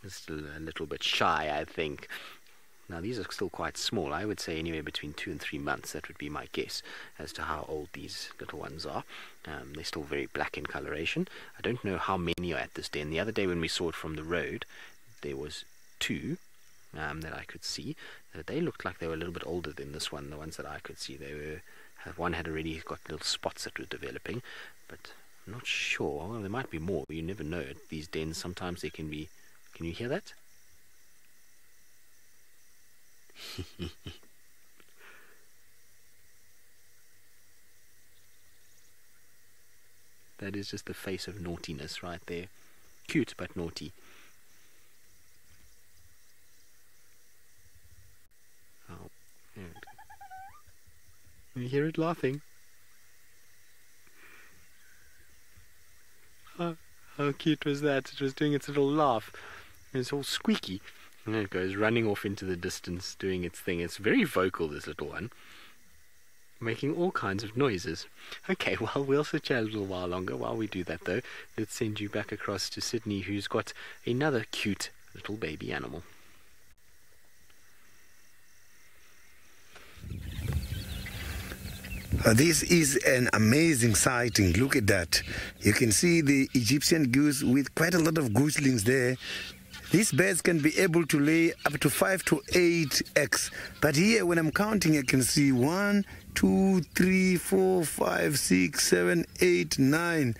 You're still a little bit shy, I think. Now, these are still quite small. I would say anywhere between 2 and 3 months. That would be my guess as to how old these little ones are. They're still very black in coloration. I don't know how many are at this den. The other day when we saw it from the road, there was 2 that I could see. They looked like they were a little bit older than this one. The ones that I could see, they were. One had already got little spots that were developing, but I'm not sure. Well, there might be more. You never know. These dens, sometimes they can be. Can you hear that? That is just the face of naughtiness right there. Cute but naughty. Oh, there it is. You hear it laughing. How cute was that? It was doing its little laugh. It's all squeaky. And it goes running off into the distance, doing its thing. It's very vocal, this little one, making all kinds of noises. Okay, well, we'll sit here a little while longer. While we do that, though, let's send you back across to Sydney, who's got another cute little baby animal. This is an amazing sighting. Look at that. You can see the Egyptian goose with quite a lot of gooselings there. These birds can be able to lay up to 5 to 8 eggs. But here, when I'm counting, I can see 1, 2, 3, 4, 5, 6, 7, 8, 9.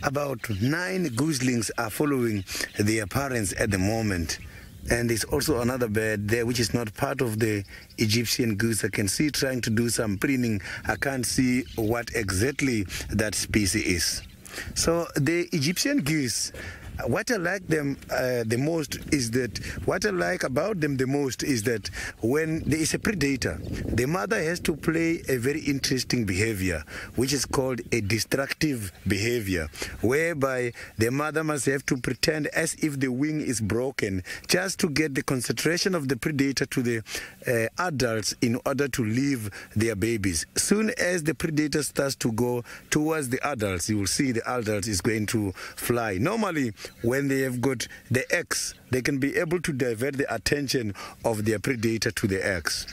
About 9 gooselings are following their parents at the moment. And there's also another bird there which is not part of the Egyptian goose. I can see trying to do some preening. I can't see what exactly that species is. So the Egyptian goose, what I like them the most is that when there is a predator, the mother has to play a very interesting behavior, which is called a destructive behavior, whereby the mother must have to pretend as if the wing is broken just to get the concentration of the predator to the adults in order to leave their babies. Soon as the predator starts to go towards the adults, you will see the adult is going to fly. Normally, when they have got the eggs, they can be able to divert the attention of their predator to the eggs.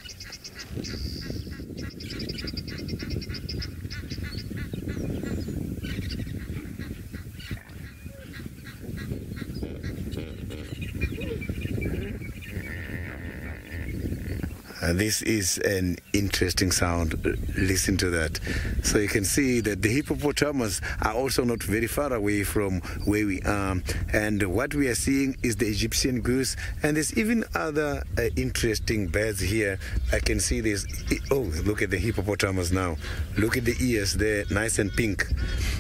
This is an interesting sound. Listen to that. So you can see that the hippopotamus are also not very far away from where we are. And what we are seeing is the Egyptian goose. And there's even other interesting birds here. I can see this. Oh, look at the hippopotamus now. Look at the ears there, nice and pink.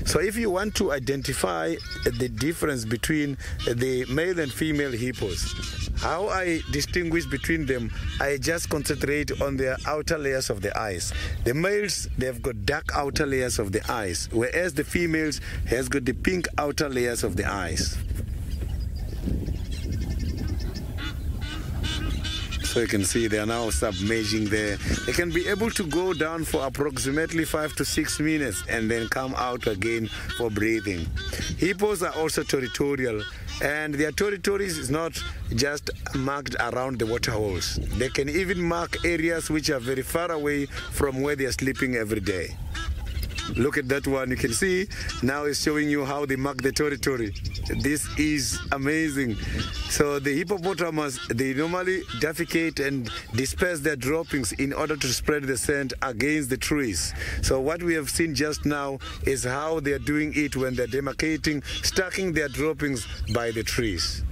So if you want to identify the difference between the male and female hippos, how I distinguish between them, I just concentrate on their outer layers of the eyes. The males, they've got dark outer layers of the eyes, whereas the females has got the pink outer layers of the eyes. So you can see they are now submerging there. They can be able to go down for approximately 5 to 6 minutes and then come out again for breathing. Hippos are also territorial, and their territories is not just marked around the water holes. They can even mark areas which are very far away from where they are sleeping every day. Look at that one. You can see now it's showing you how they mark the territory. This is amazing. So the hippopotamus, they normally defecate and disperse their droppings in order to spread the scent against the trees. So what we have seen just now is how they are doing it when they're demarcating, stacking their droppings by the trees.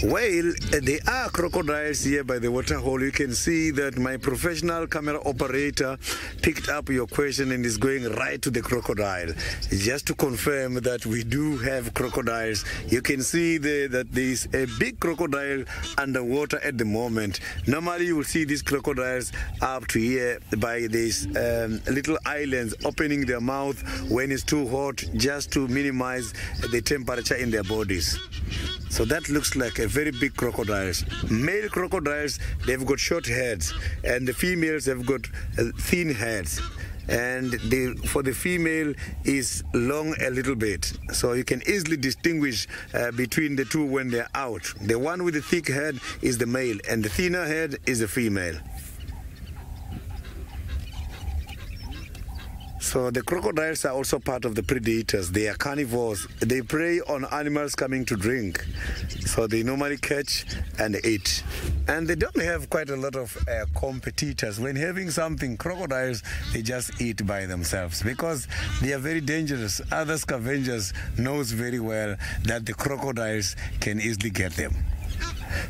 Well, there are crocodiles here by the water hole. You can see that my professional camera operator picked up your question and is going right to the crocodile. Just to confirm that we do have crocodiles. You can see that there is a big crocodile underwater at the moment. Normally you will see these crocodiles up to here by these little islands opening their mouth when it's too hot, just to minimize the temperature in their bodies. So that looks like a very big crocodiles. Male crocodiles, they've got short heads, and the females have got thin heads. And for the female is long a little bit. So you can easily distinguish between the two when they're out. The one with the thick head is the male, and the thinner head is the female. So the crocodiles are also part of the predators. They are carnivores. They prey on animals coming to drink. So they normally catch and eat. And they don't have quite a lot of competitors. When having something, crocodiles, they just eat by themselves because they are very dangerous. Other scavengers knows very well that the crocodiles can easily get them.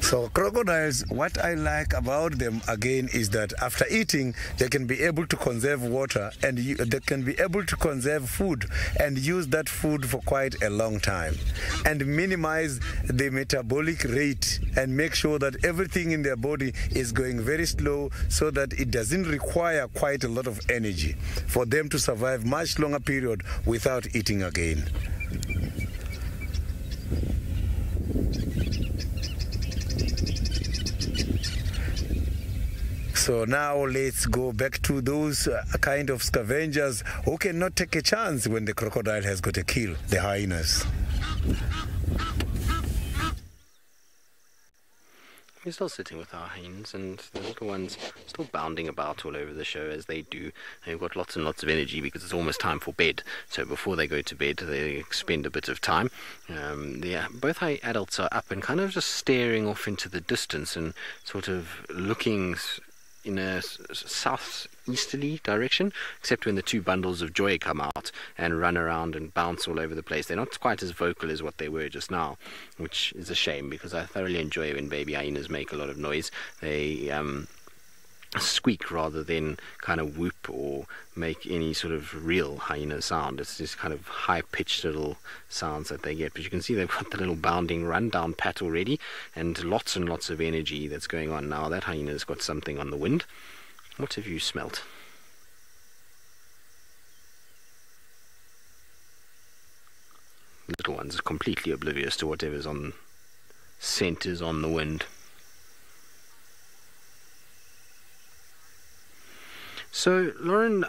So crocodiles, what I like about them again is that after eating, they can be able to conserve water and they can be able to conserve food and use that food for quite a long time and minimize the metabolic rate and make sure that everything in their body is going very slow so that it doesn't require quite a lot of energy for them to survive much longer period without eating again. So now let's go back to those kind of scavengers who cannot take a chance when the crocodile has got a kill, the hyenas. We're still sitting with our hyenas, and the little ones still bounding about all over the show as they do. They've got lots and lots of energy because it's almost time for bed. So before they go to bed, they spend a bit of time. Both adults are up and kind of just staring off into the distance and sort of looking in a southeasterly direction, except when the two bundles of joy come out and run around and bounce all over the place. They're not quite as vocal as what they were just now, which is a shame because I thoroughly enjoy when baby hyenas make a lot of noise. They squeak rather than kind of whoop or make any sort of real hyena sound. It's just kind of high-pitched little sounds that they get. But you can see they've got the little bounding run-down pat already and lots of energy that's going on now. That hyena's got something on the wind. What have you smelt? Little one's completely oblivious to whatever's on scent is on the wind. So, Lauren,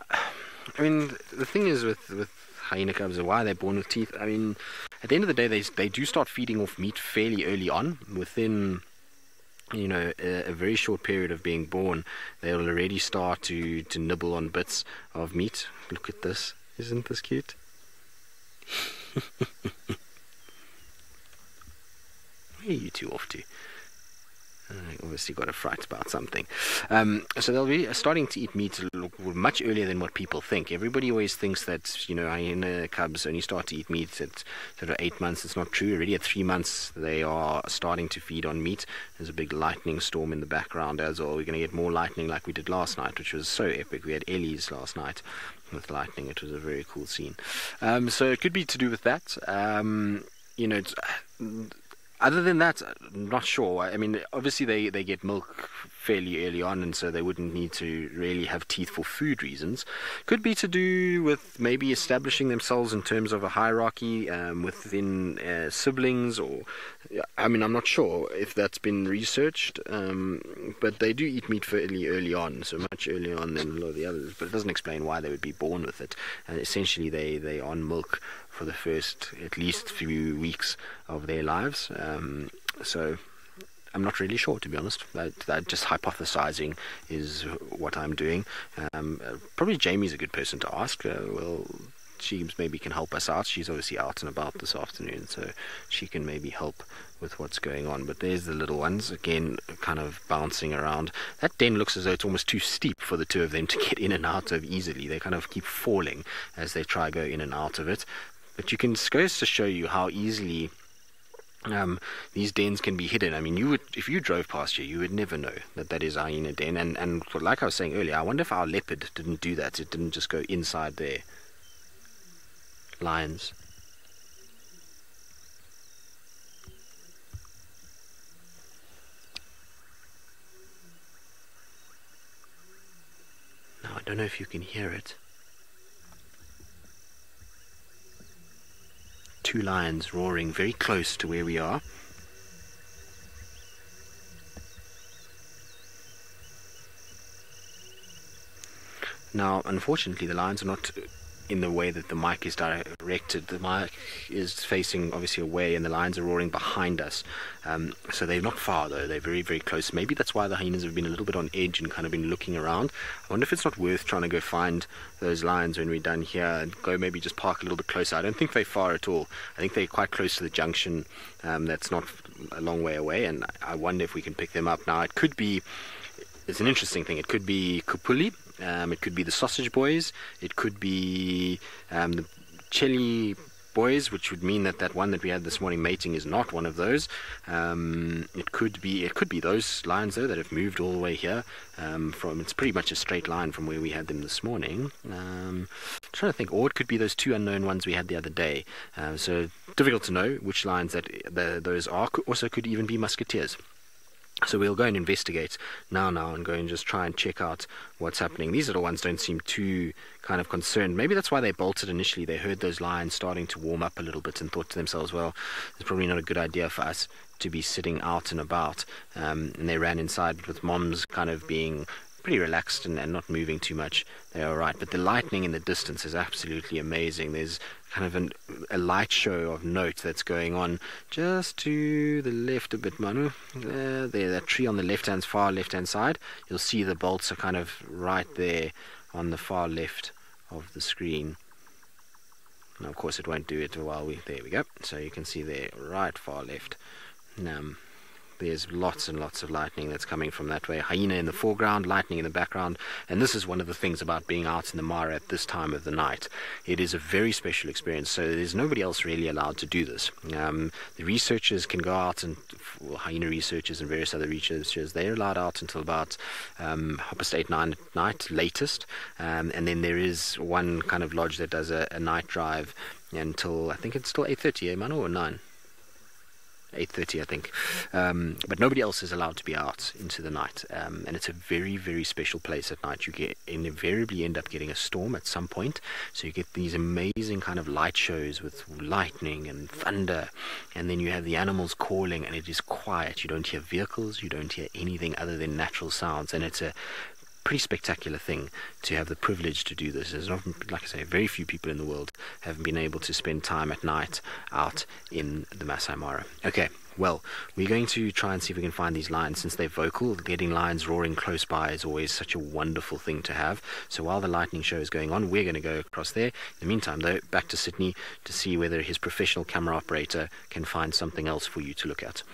I mean, the thing is with hyena cubs and why they're born with teeth, I mean, at the end of the day, they do start feeding off meat fairly early on. Within, you know, a very short period of being born, they'll already start to nibble on bits of meat. Look at this. Isn't this cute? Where are you two off to? Obviously got a fright about something. So they'll be starting to eat meat much earlier than what people think. Everybody always thinks that, you know, hyena cubs only start to eat meat at sort of 8 months. It's not true. Already at 3 months they are starting to feed on meat. There's a big lightning storm in the background as well. We're going to get more lightning like we did last night, which was so epic. We had Ellie's last night with lightning. It was a very cool scene. So it could be to do with that. You know, other than that, I'm not sure. I mean, obviously they get milk fairly early on, and so they wouldn't need to really have teeth for food reasons. Could be to do with maybe establishing themselves in terms of a hierarchy within siblings, or I mean, I'm not sure if that's been researched, but they do eat meat fairly early on, so much earlier on than a lot of the others. But it doesn't explain why they would be born with it. And essentially, they are on milk for the first at least few weeks of their lives. So I'm not really sure, to be honest. That just hypothesizing is what I'm doing. Probably Jamie's a good person to ask. Well, she maybe can help us out. She's obviously out and about this afternoon, so she can maybe help with what's going on. But there's the little ones, again, kind of bouncing around. That den looks as though it's almost too steep for the two of them to get in and out of easily. They kind of keep falling as they try to go in and out of it. But you can goes to show you how easily these dens can be hidden. I mean, you would, if you drove past here, you would never know that that is a hyena den. And like I was saying earlier, I wonder if our leopard didn't do that. It didn't just go inside there. Lions. Now, I don't know if you can hear it. Two lions roaring very close to where we are. Now, unfortunately, the lions are not in the way that the mic is directed. The mic is facing obviously away, and the lions are roaring behind us. So they're not far though, they're very, very close. Maybe that's why the hyenas have been a little bit on edge and kind of been looking around. I wonder if it's not worth trying to go find those lions when we're done here and go maybe just park a little bit closer. I don't think they're far at all. I think they're quite close to the junction. That's not a long way away, and I wonder if we can pick them up. Now, it could be, it's an interesting thing, it could be Kupuli. It could be the Sausage Boys. It could be the Chili boys, which would mean that that one that we had this morning mating is not one of those. It could be those lions though that have moved all the way here. It's pretty much a straight line from where we had them this morning. I'm trying to think, or it could be those two unknown ones we had the other day. So difficult to know which lions those are. Also could even be musketeers. So we'll go and investigate now and go and just try and check out what's happening. These little ones don't seem too kind of concerned. Maybe that's why they bolted initially. They heard those lions starting to warm up a little bit and thought to themselves, well, it's probably not a good idea for us to be sitting out and about. And they ran inside with moms kind of being pretty relaxed and not moving too much. They're all right. But the lightning in the distance is absolutely amazing. There's kind of a light show of note that's going on just to the left a bit, Manu. There, that tree on the far left-hand side. You'll see the bolts are kind of right there on the far left of the screen. Now, of course, it won't do it while there we go. So you can see there, right far left. There's lots and lots of lightning that's coming from that way. Hyena in the foreground, lightning in the background. And this is one of the things about being out in the Mara at this time of the night. It is a very special experience. So there's nobody else really allowed to do this. The researchers can go out, and hyena researchers and various other researchers, they're allowed out until about 8:30, 9 at night, latest. And then there is one kind of lodge that does a night drive until, I think it's still 8:30, Manu, or 9? 8:30, I think. But nobody else is allowed to be out into the night. And it's a very, very special place at night. You invariably end up getting a storm at some point. So you get these amazing kind of light shows with lightning and thunder. And then you have the animals calling, and it is quiet. You don't hear vehicles. You don't hear anything other than natural sounds. And it's a pretty spectacular thing to have the privilege to do this. There's not, like I say, very few people in the world have been able to spend time at night out in the Masai Mara. Okay, well, we're going to try and see if we can find these lions. Since they're vocal, getting lions roaring close by is always such a wonderful thing to have. So while the lightning show is going on, we're going to go across there. In the meantime, though, back to Sydney to see whether his professional camera operator can find something else for you to look at.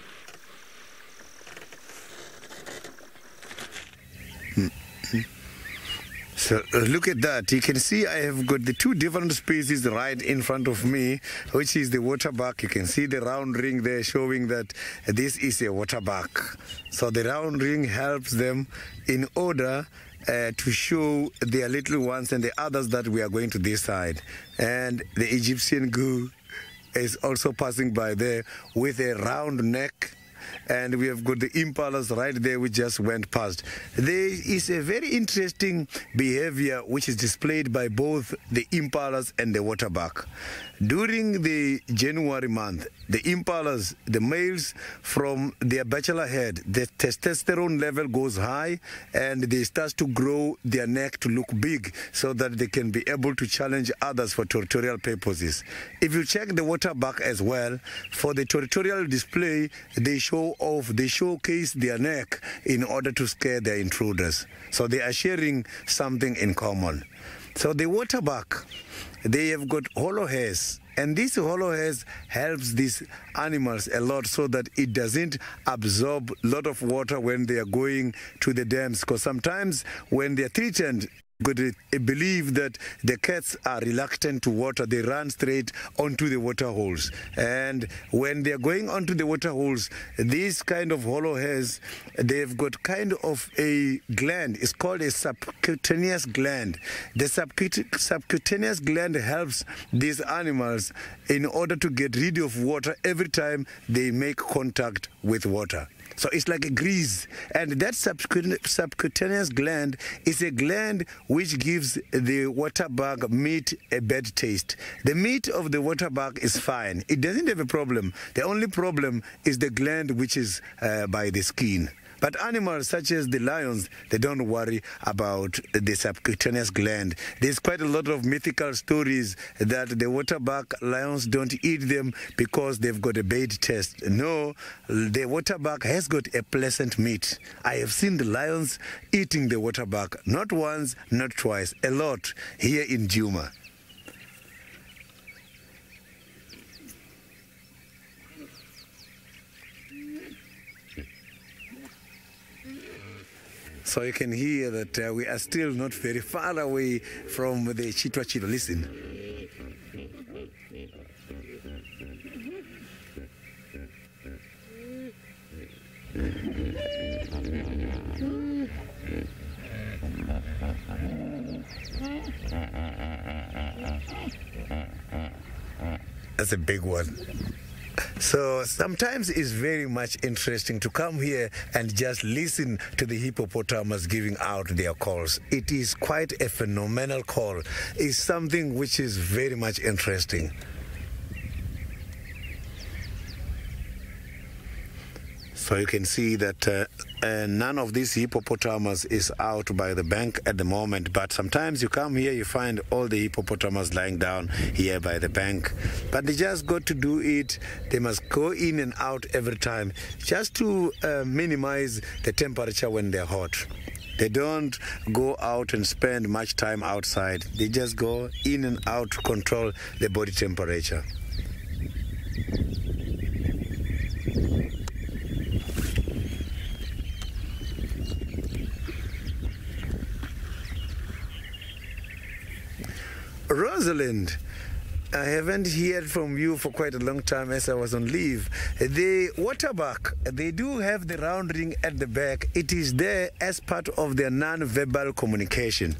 So look at that. You can see I have got the two different species right in front of me, which is the waterbuck. You can see the round ring there showing that this is a waterbuck. So the round ring helps them in order to show their little ones and the others that we are going to this side. And the Egyptian goo is also passing by there with a round neck. And we have got the impalas right there, we just went past. There is a very interesting behavior which is displayed by both the impalas and the waterbuck. During the January month, the impalas, the males from their bachelor head, the testosterone level goes high and they start to grow their neck to look big so that they can be able to challenge others for territorial purposes. If you check the waterbuck as well, for the territorial display, they showcase their neck in order to scare their intruders. So they are sharing something in common. So the waterbuck, they have got hollow hairs, and this hollow hairs helps these animals a lot so that it doesn't absorb a lot of water when they are going to the dams, because sometimes when they are threatened, believe that the cats are reluctant to water. They run straight onto the water holes, and when they are going onto the water holes, these kind of hollow hairs, they've got kind of a gland. It's called a subcutaneous gland. The subcutaneous gland helps these animals in order to get rid of water every time they make contact with water. So it's like a grease, and that subcutaneous gland is a gland which gives the waterbuck meat a bad taste. The meat of the waterbuck is fine. It doesn't have a problem. The only problem is the gland which is by the skin. But animals such as the lions, they don't worry about the subcutaneous gland. There's quite a lot of mythical stories that the waterbuck lions don't eat them because they've got a bad taste. No, the waterbuck has got a pleasant meat. I have seen the lions eating the waterbuck, not once, not twice, a lot here in Djuma. So you can hear that we are still not very far away from the Chitwa. Listen. That's a big one. So sometimes it's very much interesting to come here and just listen to the hippopotamus giving out their calls. It is quite a phenomenal call. It's something which is very much interesting. So you can see that none of these hippopotamus is out by the bank at the moment, but sometimes you come here, you find all the hippopotamus lying down here by the bank. But they just got to do it. They must go in and out every time just to minimize the temperature when they're hot. They don't go out and spend much time outside. They just go in and out to control the body temperature. Rosalind, I haven't heard from you for quite a long time as I was on leave. The waterbuck, they do have the round ring at the back. It is there as part of their non-verbal communication.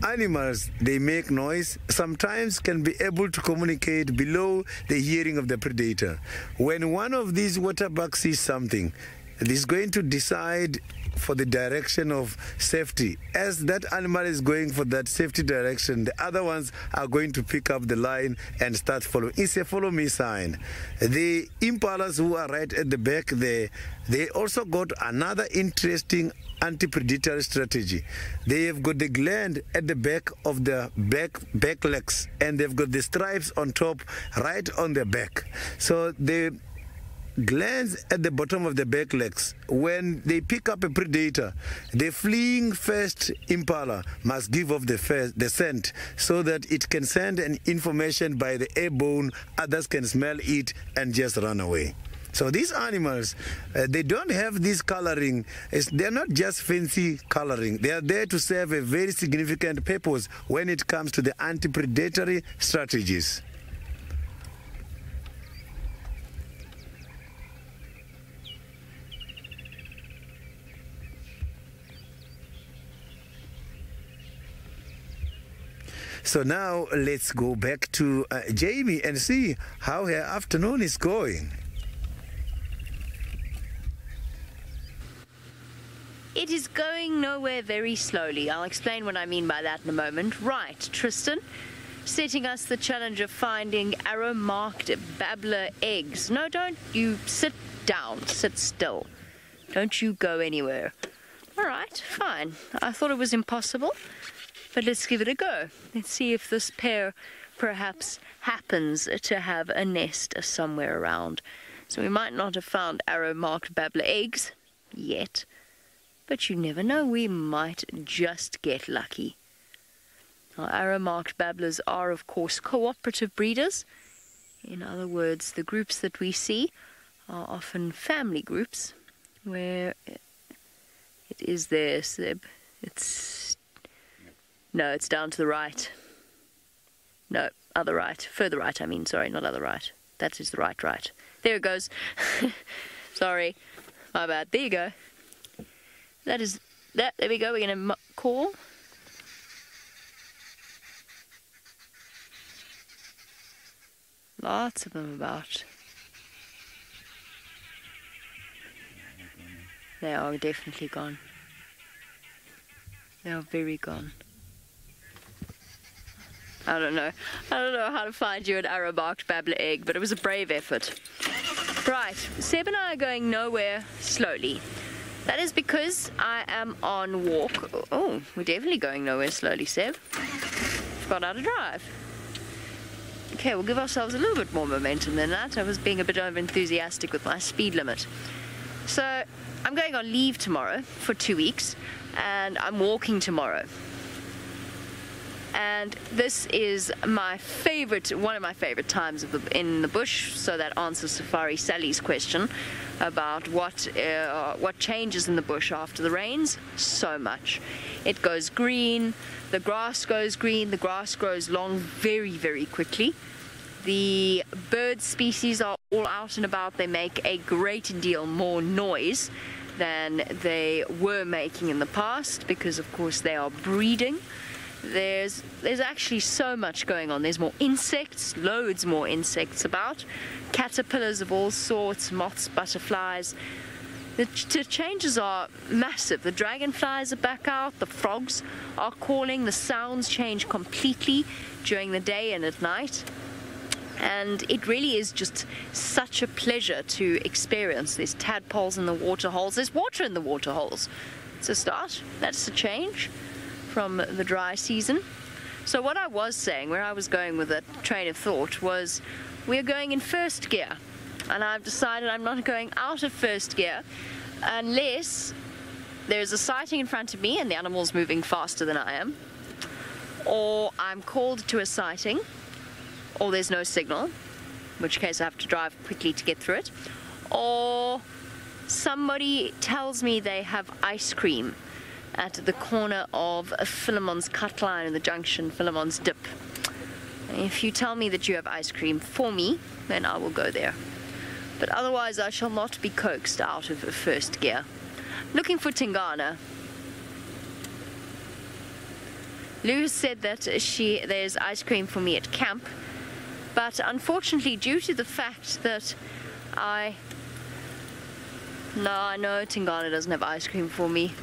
Animals, they make noise, sometimes can be able to communicate below the hearing of the predator. When one of these waterbucks sees something, it is going to decide for the direction of safety. As that animal is going for that safety direction, the other ones are going to pick up the line and start following. It's a follow me sign. The impalas who are right at the back there, they also got another interesting anti-predatory strategy. They have got the gland at the back of the back legs, and they've got the stripes on top right on their back. So the glands at the bottom of the back legs, when they pick up a predator, the fleeing first impala must give off the scent so that it can send an information by the airborne, others can smell it and just run away. So these animals, they don't have this coloring. They're not just fancy coloring. They are there to serve a very significant purpose when it comes to the anti-predatory strategies. So now let's go back to Jamie and see how her afternoon is going. It is going nowhere very slowly. I'll explain what I mean by that in a moment. Right, Tristan, setting us the challenge of finding arrow-marked babbler eggs. No, don't you sit down, sit still. Don't you go anywhere. All right, fine. I thought it was impossible. But let's give it a go. Let's see if this pair perhaps happens to have a nest somewhere around. So we might not have found arrow-marked babbler eggs yet, but you never know, we might just get lucky. Now, arrow-marked babblers are, of course, cooperative breeders. In other words, the groups that we see are often family groups, where it is there, Seb. No, it's down to the right. No, other right. Further right, I mean. Sorry, not other right. That is the right. There it goes. Sorry. My bad. There you go. That is that. There we go. We're going to call. Lots of them about. They are definitely gone. They are very gone. I don't know how to find you an arrow-marked babbler egg, but it was a brave effort. Right, Seb and I are going nowhere slowly. That is because I am on walk. Oh, we're definitely going nowhere slowly, Seb. Forgot how to drive. Okay, we'll give ourselves a little bit more momentum than that. I was being a bit over-enthusiastic with my speed limit. So, I'm going on leave tomorrow for 2 weeks, and I'm walking tomorrow. And this is my favorite, one of my favorite times in the bush, so that answers Safari Sally's question about what changes in the bush after the rains. So much. It goes green, the grass goes green, the grass grows long very, very quickly. The bird species are all out and about. They make a great deal more noise than they were making in the past because, of course, they are breeding. There's actually so much going on. There's more insects, loads more insects about. Caterpillars of all sorts, moths, butterflies. The changes are massive. The dragonflies are back out, the frogs are calling, the sounds change completely during the day and at night. And it really is just such a pleasure to experience. There's tadpoles in the water holes. There's water in the water holes. It's a start. That's a change from the dry season. So what I was saying, where I was going with that train of thought, was we're going in first gear. And I've decided I'm not going out of first gear unless there's a sighting in front of me and the animal's moving faster than I am, or I'm called to a sighting, or there's no signal, in which case I have to drive quickly to get through it, or somebody tells me they have ice cream at the corner of Philemon's Cut Line in the junction, Philemon's Dip. If you tell me that you have ice cream for me, then I will go there. But otherwise I shall not be coaxed out of first gear. Looking for Tingana. Lou said that there's ice cream for me at camp, but unfortunately due to the fact that I know Tingana doesn't have ice cream for me.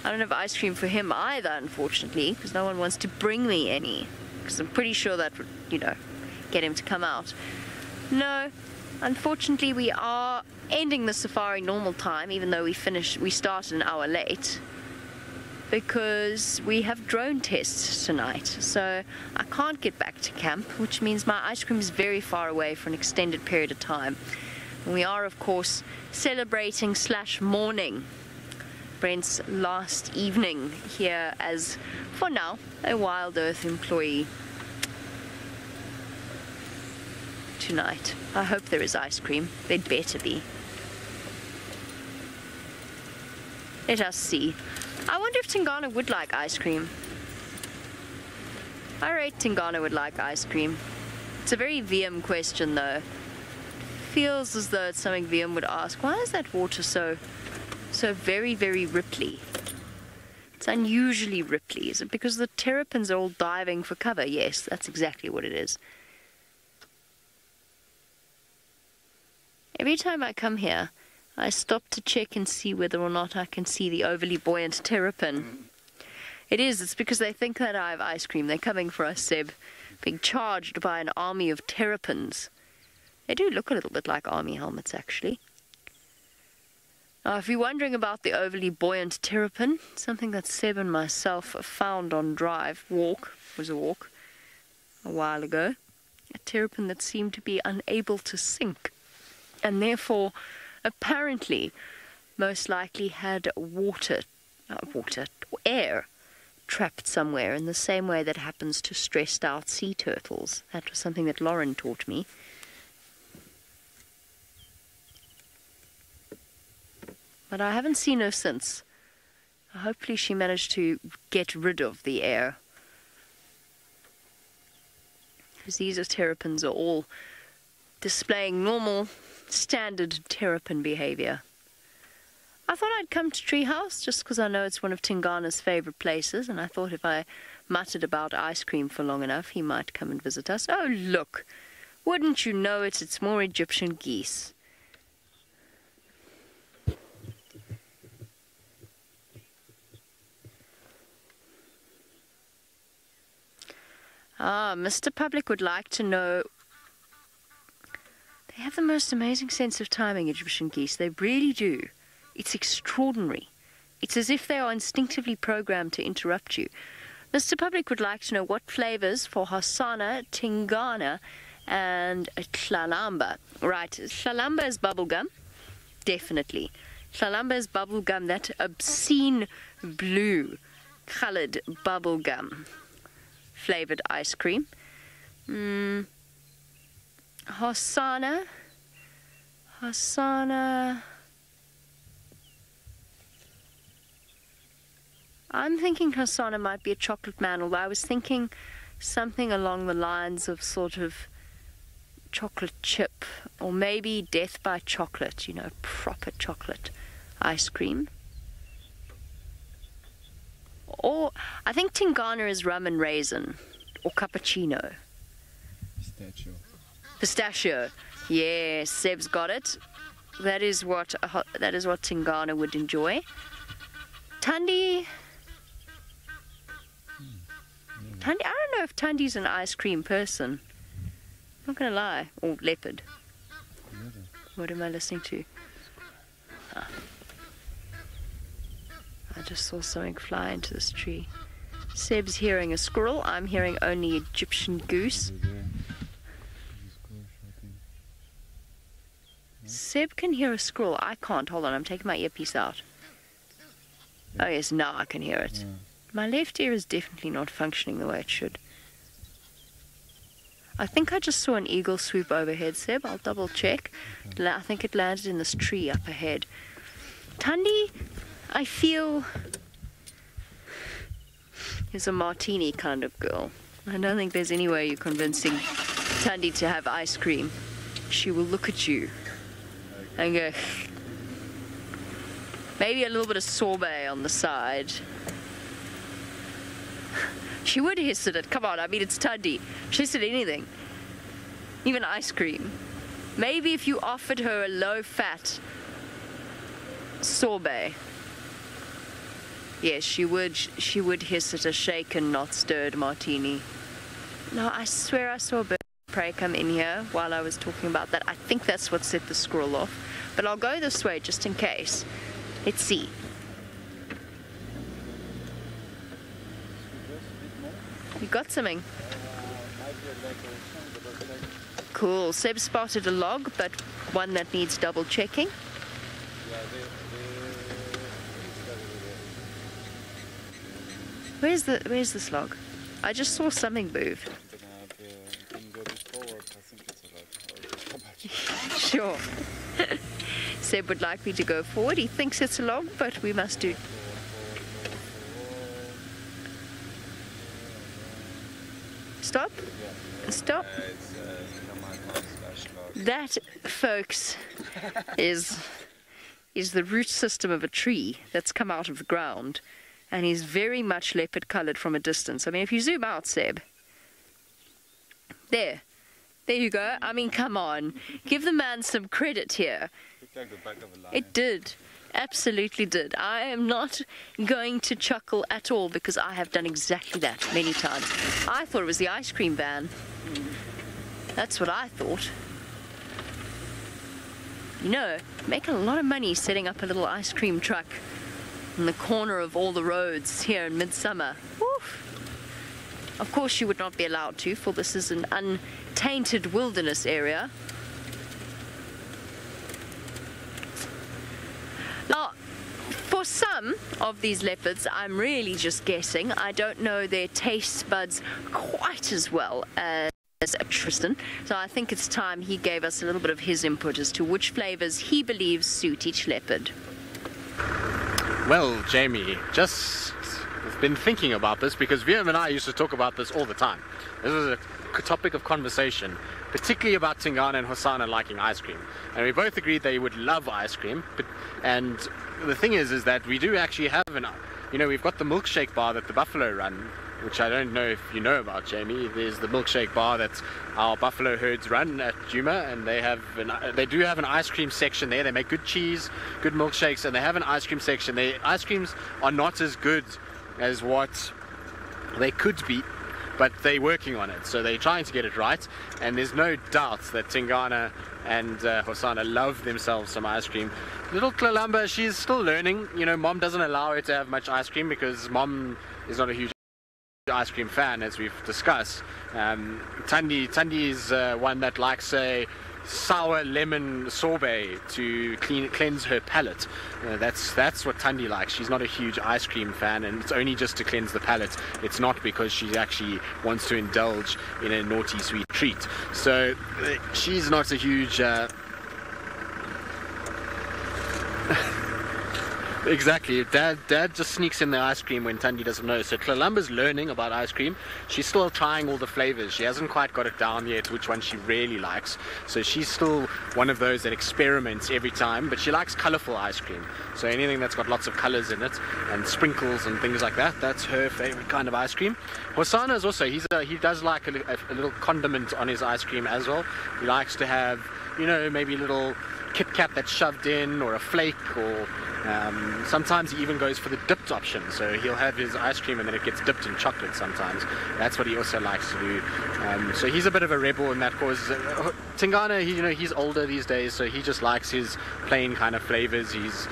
I don't have ice cream for him either, unfortunately, because no one wants to bring me any, because I'm pretty sure that would, get him to come out. No, unfortunately we are ending the safari normal time, even though we started an hour late, because we have drone tests tonight, so I can't get back to camp, which means my ice cream is very far away for an extended period of time. And we are, of course, celebrating / mourning Brent's last evening here as, for now, a Wild Earth employee. Tonight. I hope there is ice cream. There'd better be. Let us see. I wonder if Tingana would like ice cream. I rate Tingana would like ice cream. It's a very VM question though. Feels as though it's something VM would ask. Why is that water so very, very ripply? It's unusually ripply. Is it because the terrapins are all diving for cover? Yes, that's exactly what it is. Every time I come here, I stop to check and see whether or not I can see the overly buoyant terrapin. It's because they think that I have ice cream. They're coming for us, Seb, being charged by an army of terrapins. They do look a little bit like army helmets, actually. Now, if you're wondering about the overly buoyant terrapin, something that Seb and myself found on walk a while ago, a terrapin that seemed to be unable to sink, and therefore apparently most likely had air trapped somewhere, in the same way that happens to stressed out sea turtles. That was something that Lauren taught me. But I haven't seen her since. Hopefully she managed to get rid of the air, because these terrapins are all displaying normal, standard terrapin behavior. I thought I'd come to Treehouse just because I know it's one of Tingana's favorite places, and I thought if I muttered about ice cream for long enough, he might come and visit us. Oh, look! Wouldn't you know it? It's more Egyptian geese. Mr. Public would like to know. They have the most amazing sense of timing, Egyptian geese. They really do. It's extraordinary. It's as if they are instinctively programmed to interrupt you. Mr. Public would like to know what flavors for Hosanna, Tingana, and Tlalamba. Right, Tlalamba is bubblegum. Definitely. Tlalamba is bubblegum, that obscene blue colored bubblegum flavored ice cream. Hosanna. I'm thinking Hosanna might be a chocolate man, although I was thinking something along the lines of sort of chocolate chip, or maybe death by chocolate, you know, proper chocolate ice cream. Or I think Tingana is rum and raisin, or cappuccino. Pistachio. Yes, Seb's got it. That is what Tingana would enjoy. Tandi, I don't know if Tandi's an ice cream person. I'm not gonna lie. Or leopard. What am I listening to? Ah. I just saw something fly into this tree. Seb's hearing a squirrel. I'm hearing only Egyptian goose. Seb can hear a squirrel. I can't. Hold on, I'm taking my earpiece out. Oh yes, now I can hear it. My left ear is definitely not functioning the way it should. I think I just saw an eagle swoop overhead, Seb. I'll double check. I think it landed in this tree up ahead. Tandi, I feel, is a martini kind of girl. I don't think there's any way you're convincing Tandi to have ice cream. She will look at you and go, maybe a little bit of sorbet on the side. She would hiss at it. Come on, I mean, it's Tandi. She said anything. Even ice cream. Maybe if you offered her a low-fat sorbet. Yes, she would hiss at a shaken, not stirred martini. No, I swear I saw a bird of prey come in here while I was talking about that. I think that's what set the squirrel off. But I'll go this way just in case. Let's see. You got something? Cool. Seb spotted a log, but one that needs double checking. Where's this log? I just saw something move. Sure. Seb would like me to go forward. He thinks it's a log, but we must do. Stop. Stop. That, folks, is the root system of a tree that's come out of the ground, and is very much leopard coloured from a distance. I mean, if you zoom out, Seb, there you go. I mean, come on, give the man some credit here. It did. Absolutely did. I am not going to chuckle at all because I have done exactly that many times. I thought it was the ice cream van. That's what I thought. You know, making a lot of money setting up a little ice cream truck in the corner of all the roads here in midsummer. Woof. Of course you would not be allowed to, for this is an untainted wilderness area. Now, for some of these leopards, I'm really just guessing. I don't know their taste buds quite as well as Tristan. So I think it's time he gave us a little bit of his input as to which flavors he believes suit each leopard. Well, Jamie, just been thinking about this because Viam and I used to talk about this all the time. This was a topic of conversation, particularly about Tingana and Hosanna liking ice cream. And we both agreed they would love ice cream. And the thing is that we do actually have we've got the milkshake bar that the buffalo run, which I don't know if you know about, Jamie. There's the milkshake bar that our buffalo herds run at Juma, and they do have an ice cream section there. They make good cheese, good milkshakes, and they have an ice cream section. Their ice creams are not as good as what they could be, but they're working on it, so they're trying to get it right. And there's no doubt that Tingana and Hosanna love themselves some ice cream. Little Klalamba, she's still learning. You know, Mom doesn't allow her to have much ice cream because Mom is not a huge ice cream fan, as we've discussed. Tandi is one that likes a sour lemon sorbet to cleanse her palate. That's what Tandi likes. She's not a huge ice cream fan, and it's only just to cleanse the palate. It's not because she actually wants to indulge in a naughty sweet treat. So she's not a huge Exactly. Dad just sneaks in the ice cream when Tandy doesn't know. So Tlalumba's learning about ice cream. She's still trying all the flavors. She hasn't quite got it down yet which one she really likes. So she's still one of those that experiments every time, but she likes colorful ice cream. So anything that's got lots of colors in it and sprinkles and things like that, that's her favorite kind of ice cream. Hosanna is also, he does like a little condiment on his ice cream as well. He likes to have, maybe a little Kit Kat that's shoved in, or a flake, or sometimes he even goes for the dipped option. So he'll have his ice cream and then it gets dipped in chocolate sometimes. That's what he also likes to do. So he's a bit of a rebel in that cause. Tingana, he's older these days, so he just likes his plain kind of flavors. He's,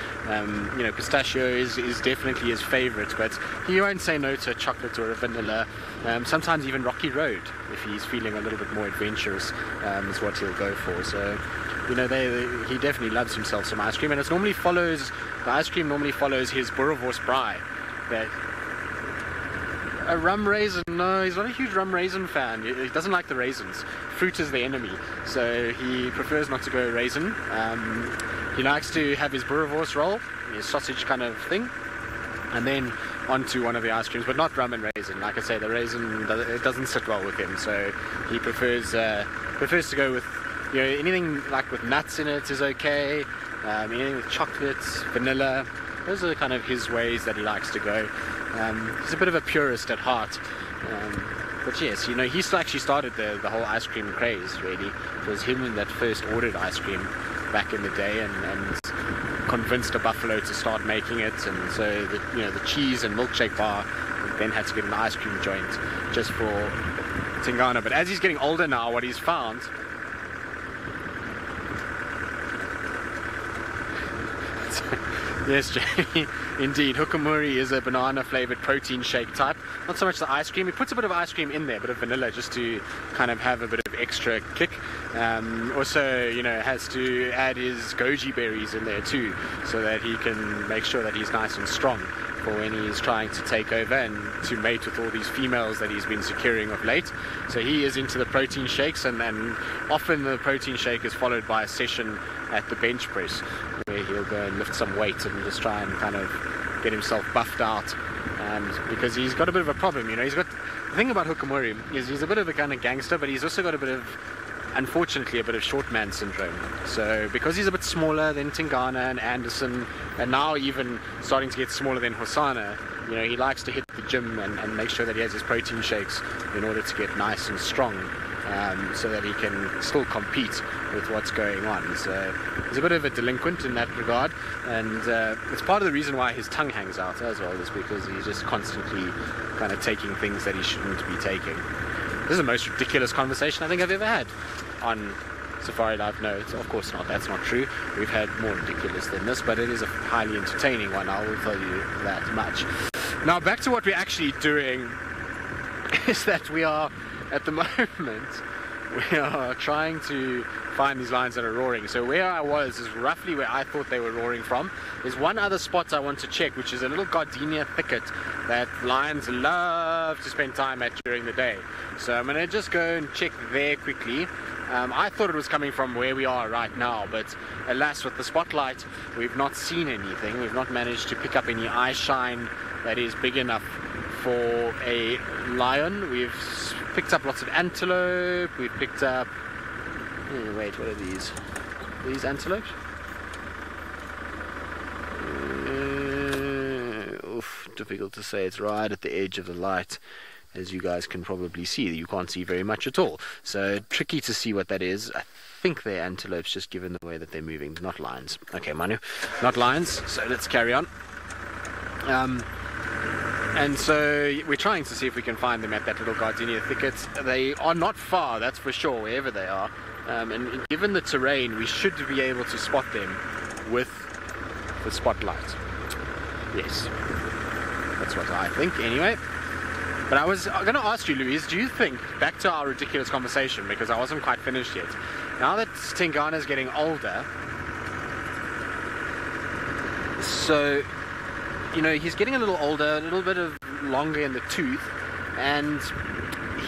pistachio is definitely his favorite, but he won't say no to a chocolate or a vanilla. Sometimes even Rocky Road, if he's feeling a little bit more adventurous, is what he'll go for. So he definitely loves himself some ice cream, and the ice cream normally follows his boerewors braai. A rum raisin, no, he's not a huge rum raisin fan. He doesn't like the raisins. Fruit is the enemy, so he prefers not to go raisin. He likes to have his boerewors roll, his sausage kind of thing, and then onto one of the ice creams, but not rum and raisin. Like I say, the raisin, it doesn't sit well with him, so he prefers to go with anything like with nuts in it is okay. Anything with chocolates, vanilla, those are kind of his ways that he likes to go. He's a bit of a purist at heart. But yes, he actually started the whole ice cream craze, really. It was him that first ordered ice cream back in the day and convinced a buffalo to start making it. And so the cheese and milkshake bar then had to get an ice cream joint just for Tingana. But as he's getting older now, what he's found... Yes, Jamie, indeed. Hukamuri is a banana-flavored protein shake type. Not so much the ice cream. He puts a bit of ice cream in there, a bit of vanilla, just to kind of have a bit of extra kick. Also, has to add his goji berries in there too, so that he can make sure that he's nice and strong for when he's trying to take over and to mate with all these females that he's been securing of late. So he is into the protein shakes, and often the protein shake is followed by a session at the bench press, where he'll go and lift some weight and just try and kind of get himself buffed out, because he's got a bit of a problem. The thing about Hukamuri is he's a bit of a kind of gangster, but he's also got unfortunately a bit of short man syndrome. So because he's a bit smaller than Tingana and Anderson, and now even starting to get smaller than Hosanna, he likes to hit the gym and make sure that he has his protein shakes in order to get nice and strong, so that he can still compete with what's going on. So he's a bit of a delinquent in that regard, and it's part of the reason why his tongue hangs out as well, is because he's just constantly kind of taking things that he shouldn't be taking. This is the most ridiculous conversation I think I've ever had on SafariLive. No, of course not. That's not true. We've had more ridiculous than this, but it is a highly entertaining one. I will tell you that much. Now, back to what we're actually doing, is that we are, at the moment, we are trying to find these lions that are roaring. So where I was is roughly where I thought they were roaring from. There's one other spot I want to check, which is a little gardenia thicket that lions love to spend time at during the day. So I'm going to just go and check there quickly. I thought it was coming from where we are right now, but alas, with the spotlight, we've not seen anything. We've not managed to pick up any eye shine that is big enough for a lion. We've picked up lots of antelope. We've picked up... wait, what are these? Are these antelopes? Difficult to say. It's right at the edge of the light, as you guys can probably see. You can't see very much at all, so tricky to see what that is. I think they're antelopes, just given the way that they're moving. Not lions. Okay, Manu, not lions, so let's carry on. And so we're trying to see if we can find them at that little gardenia thicket. They are not far, that's for sure, wherever they are. And given the terrain, we should be able to spot them with the spotlight. Yes, that's what I think anyway. But I was going to ask you, Louise, do you think, back to our ridiculous conversation, because I wasn't quite finished yet, now that Tingana's getting older, so, he's getting a little older, a little bit of longer in the tooth, and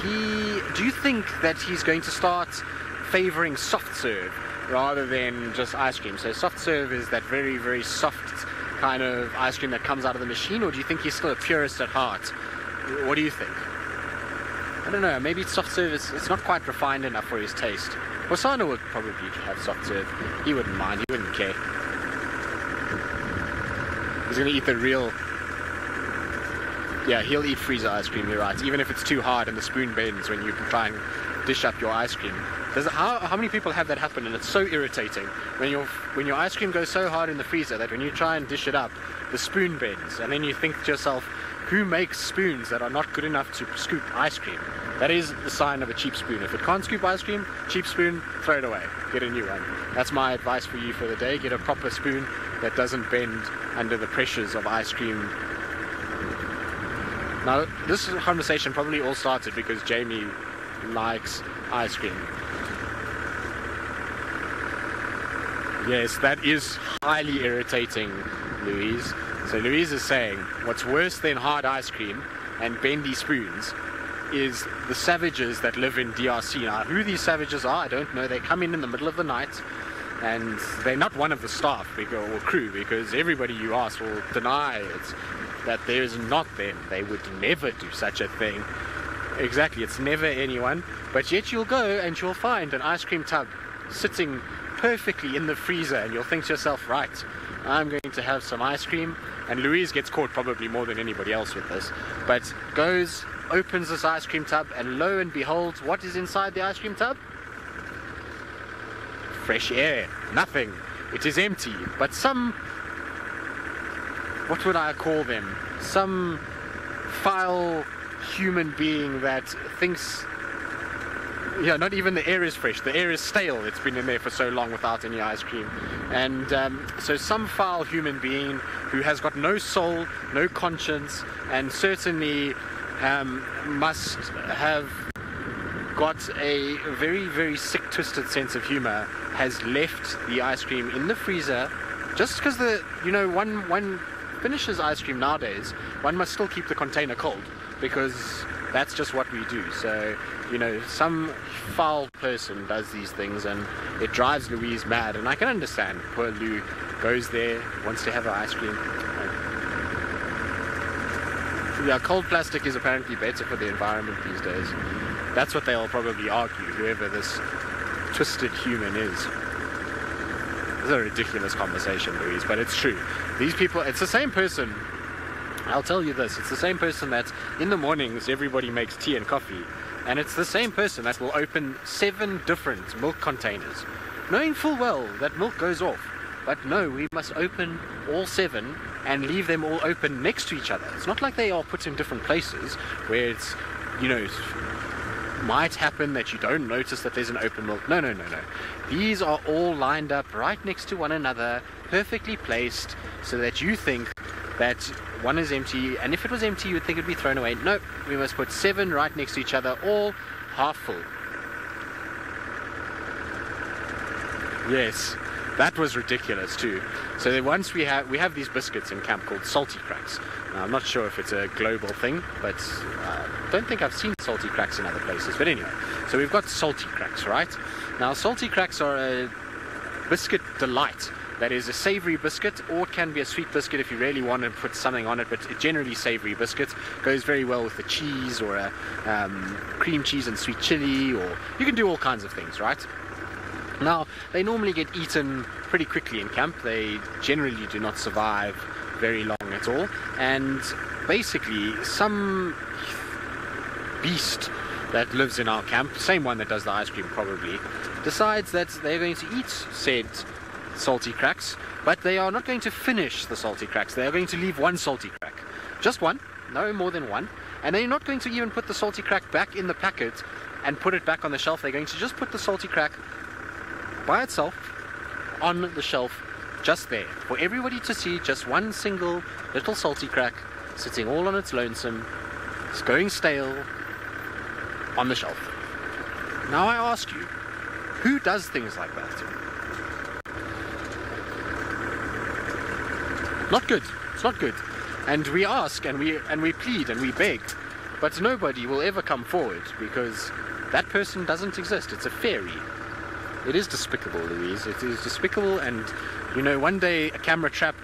do you think that he's going to start favoring soft serve rather than just ice cream? So soft serve is that very, very soft kind of ice cream that comes out of the machine, or do you think he's still a purist at heart? What do you think? I don't know, maybe soft serve it's not quite refined enough for his taste. Wasana would probably have soft serve. He wouldn't mind, he wouldn't care. He's going to eat the real... Yeah, he'll eat freezer ice cream, you're right. Even if it's too hard and the spoon bends when you try and dish up your ice cream. How many people have that happen, and it's so irritating when your ice cream goes so hard in the freezer that when you try and dish it up, the spoon bends, and then you think to yourself, who makes spoons that are not good enough to scoop ice cream? That is the sign of a cheap spoon. If it can't scoop ice cream, cheap spoon, throw it away. Get a new one. That's my advice for you for the day. Get a proper spoon that doesn't bend under the pressures of ice cream. Now, this conversation probably all started because Jamie likes ice cream. Yes, that is highly irritating, Louise. So Louise is saying, what's worse than hard ice cream and bendy spoons is the savages that live in DRC. Now, who these savages are, I don't know. They come in the middle of the night, and they're not one of the staff or crew, because everybody you ask will deny it, that there is not them. They would never do such a thing. Exactly, it's never anyone. But yet you'll go and you'll find an ice cream tub sitting perfectly in the freezer, and you'll think to yourself, right, I'm going to have some ice cream. And Louise gets caught probably more than anybody else with this, but goes, opens this ice cream tub, and lo and behold, what is inside the ice cream tub? Fresh air. Nothing. It is empty. But some, what would I call them? Some foul human being that thinks, yeah, not even the air is fresh, the air is stale. It's been in there for so long without any ice cream. And so some foul human being who has got no soul, no conscience, and certainly must have got a very, very sick, twisted sense of humor, has left the ice cream in the freezer just because one finishes ice cream nowadays, one must still keep the container cold, because that's just what we do. So, some foul person does these things, and it drives Louise mad, and I can understand. Poor Lou goes there, wants to have her ice cream. Yeah, cold plastic is apparently better for the environment these days. That's what they'll probably argue, whoever this twisted human is. It's a ridiculous conversation, Louise, but it's true. These people, it's the same person, I'll tell you this, it's the same person that in the mornings everybody makes tea and coffee, and it's the same person that will open 7 different milk containers, knowing full well that milk goes off. But no, we must open all 7 and leave them all open next to each other. It's not like they are put in different places where it's, might happen that you don't notice that there's an open milk. No. These are all lined up right next to one another, perfectly placed, so that you think that one is empty, and if it was empty, you'd think it'd be thrown away. Nope, we must put 7 right next to each other, all half full. Yes. That was ridiculous too. So then once we have these biscuits in camp called salty cracks. Now, I'm not sure if it's a global thing, but I don't think I've seen salty cracks in other places. But anyway, so we've got salty cracks, right? Now, salty cracks are a biscuit delight. That is a savory biscuit, or it can be a sweet biscuit if you really want to put something on it, but generally savory biscuit goes very well with the cheese, or a cream cheese and sweet chili, or you can do all kinds of things, right? Now, they normally get eaten pretty quickly in camp. They generally do not survive very long at all. And basically, some beast that lives in our camp, same one that does the ice cream probably, decides that they're going to eat said salty cracks, but they are not going to finish the salty cracks. They are going to leave one salty crack. Just one, no more than one. And they're not going to even put the salty crack back in the packet and put it back on the shelf. They're going to just put the salty crack by itself on the shelf, just there for everybody to see. Just one single little salty crack sitting all on its lonesome. It's going stale on the shelf. Now I ask you, who does things like that? Not good. It's not good. And we ask and we plead and we beg, but nobody will ever come forward, because that person doesn't exist. It's a fairy. It is despicable, Louise. It is despicable, and one day a camera trap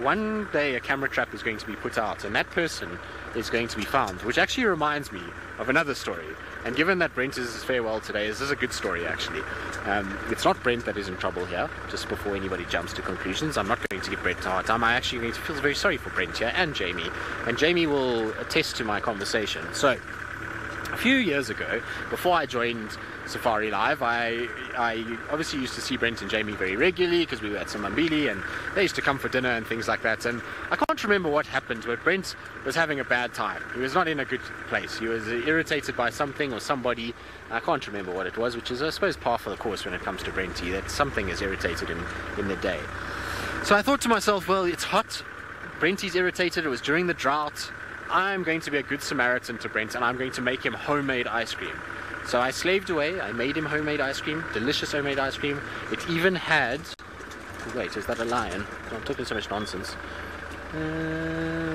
one day a camera trap is going to be put out, and that person is going to be found, which actually reminds me of another story. And given that Brent is farewell today, this is a good story actually. It's not Brent that is in trouble here, just before anybody jumps to conclusions. I'm not going to give Brent a hard time. I'm actually going to feel very sorry for Brent here, and Jamie will attest to my conversation. So, a few years ago, before I joined SafariLive, I obviously used to see Brent and Jamie very regularly because we were at Samambili and they used to come for dinner and things like that. And I can't remember what happened, but Brent was having a bad time. He was not in a good place. He was irritated by something or somebody. I can't remember what it was, which is, I suppose, par for the course when it comes to Brenty, that something is irritated him in the day. So I thought to myself, well, it's hot. Brenty's irritated. It was during the drought. I'm going to be a good Samaritan to Brent and I'm going to make him homemade ice cream. So I slaved away, I made him homemade ice cream, delicious homemade ice cream. It even had... Wait, is that a lion? I'm talking so much nonsense.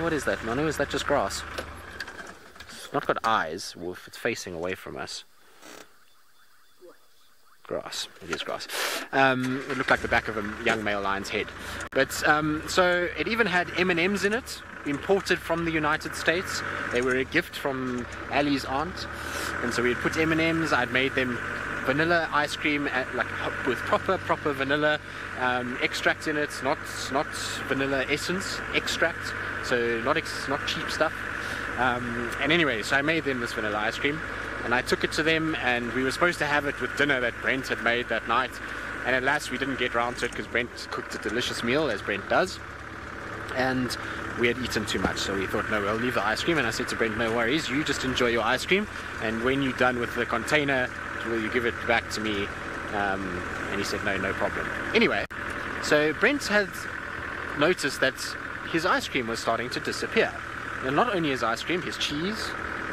What is that, Manu? Is that just grass? It's not got eyes, Wolf. It's facing away from us. Grass. It is grass. It looked like the back of a young male lion's head. But, so it even had M&Ms in it, imported from the United States. They were a gift from Ali's aunt. And so we had put M&Ms, I'd made them vanilla ice cream with proper vanilla extract in it, not vanilla essence, extract, so not cheap stuff. And anyway, so I made them this vanilla ice cream and I took it to them, and we were supposed to have it with dinner that Brent had made that night, and at last we didn't get round to it because Brent cooked a delicious meal, as Brent does, and we had eaten too much, so we thought, no, we'll leave the ice cream. And I said to Brent, no worries, you just enjoy your ice cream, and when you're done with the container, will you give it back to me? And he said, no problem. Anyway, so Brent had noticed that his ice cream was starting to disappear. And not only his ice cream, his cheese,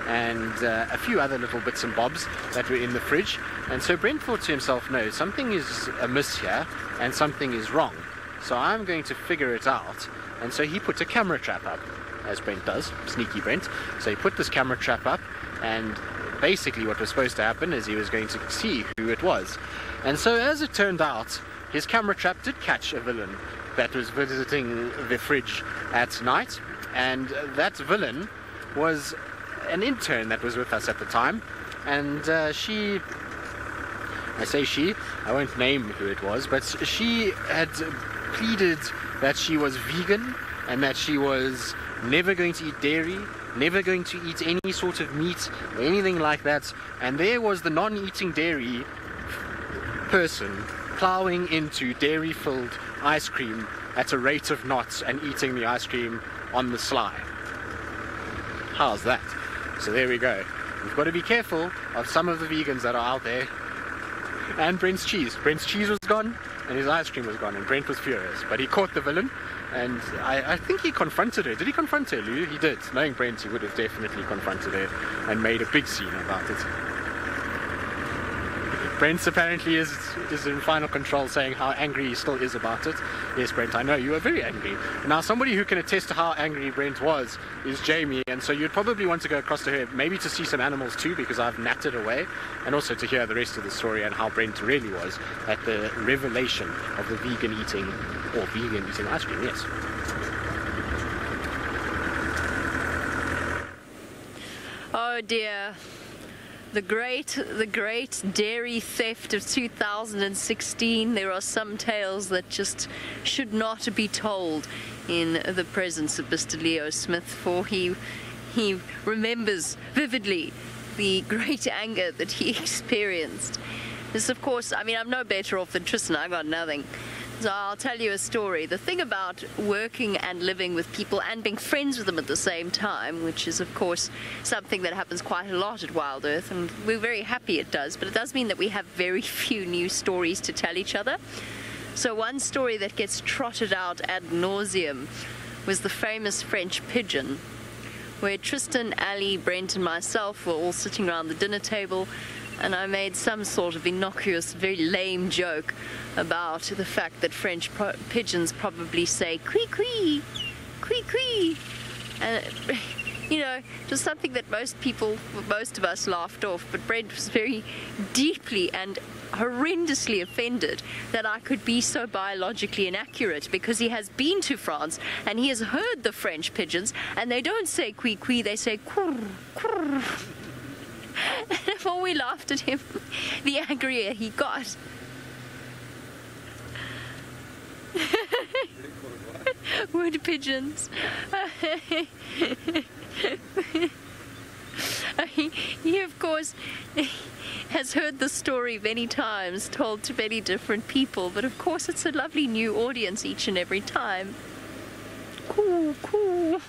and a few other little bits and bobs that were in the fridge. And so Brent thought to himself, no, something is amiss here, and something is wrong. So I'm going to figure it out. And so he put a camera trap up, as Brent does, sneaky Brent. So he put this camera trap up, and basically what was supposed to happen is he was going to see who it was. And so as it turned out, his camera trap did catch a villain that was visiting the fridge at night, and that villain was an intern that was with us at the time, and I say she, I won't name who it was, but she had pleaded that she was vegan and that she was never going to eat dairy, never going to eat any sort of meat or anything like that. And there was the non-eating dairy person plowing into dairy-filled ice cream at a rate of knots and eating the ice cream on the sly. How's that? So there we go. We've got to be careful of some of the vegans that are out there. And Brent's cheese. Brent's cheese was gone and his ice cream was gone, and Brent was furious. But he caught the villain, and I think he confronted her. Did he confront her, Lou? He did. Knowing Brent, he would have definitely confronted her and made a big scene about it. Brent apparently is in final control, saying how angry he still is about it. Yes, Brent, I know you are very angry. Now, somebody who can attest to how angry Brent was is Jamie, and so you'd probably want to go across to her, maybe to see some animals too, because I've natted away, and also to hear the rest of the story and how Brent really was at the revelation of the vegan eating ice cream, yes. Oh dear. The great dairy theft of 2016. There are some tales that just should not be told in the presence of Mr. Leo Smith, for he remembers vividly the great anger that he experienced. This, of course, I mean, I'm no better off than Tristan. I got nothing. So I'll tell you a story. The thing about working and living with people and being friends with them at the same time, which is, of course, something that happens quite a lot at Wild Earth, and we're very happy it does, but it does mean that we have very few new stories to tell each other. So one story that gets trotted out ad nauseum was the famous French pigeon, where Tristan, Ali, Brent and myself were all sitting around the dinner table, and I made some sort of innocuous, very lame joke about the fact that French pigeons probably say "quee quee, quee quee," and you know, just something that most of us laughed off, but Brent was very deeply and horrendously offended that I could be so biologically inaccurate, because he has been to France and he has heard the French pigeons, and they don't say kui kui, they say kur kur. And the more we laughed at him, the angrier he got. Wood pigeons. He of course has heard the story many times, told to many different people, but of course it's a lovely new audience each and every time. Cool, cool.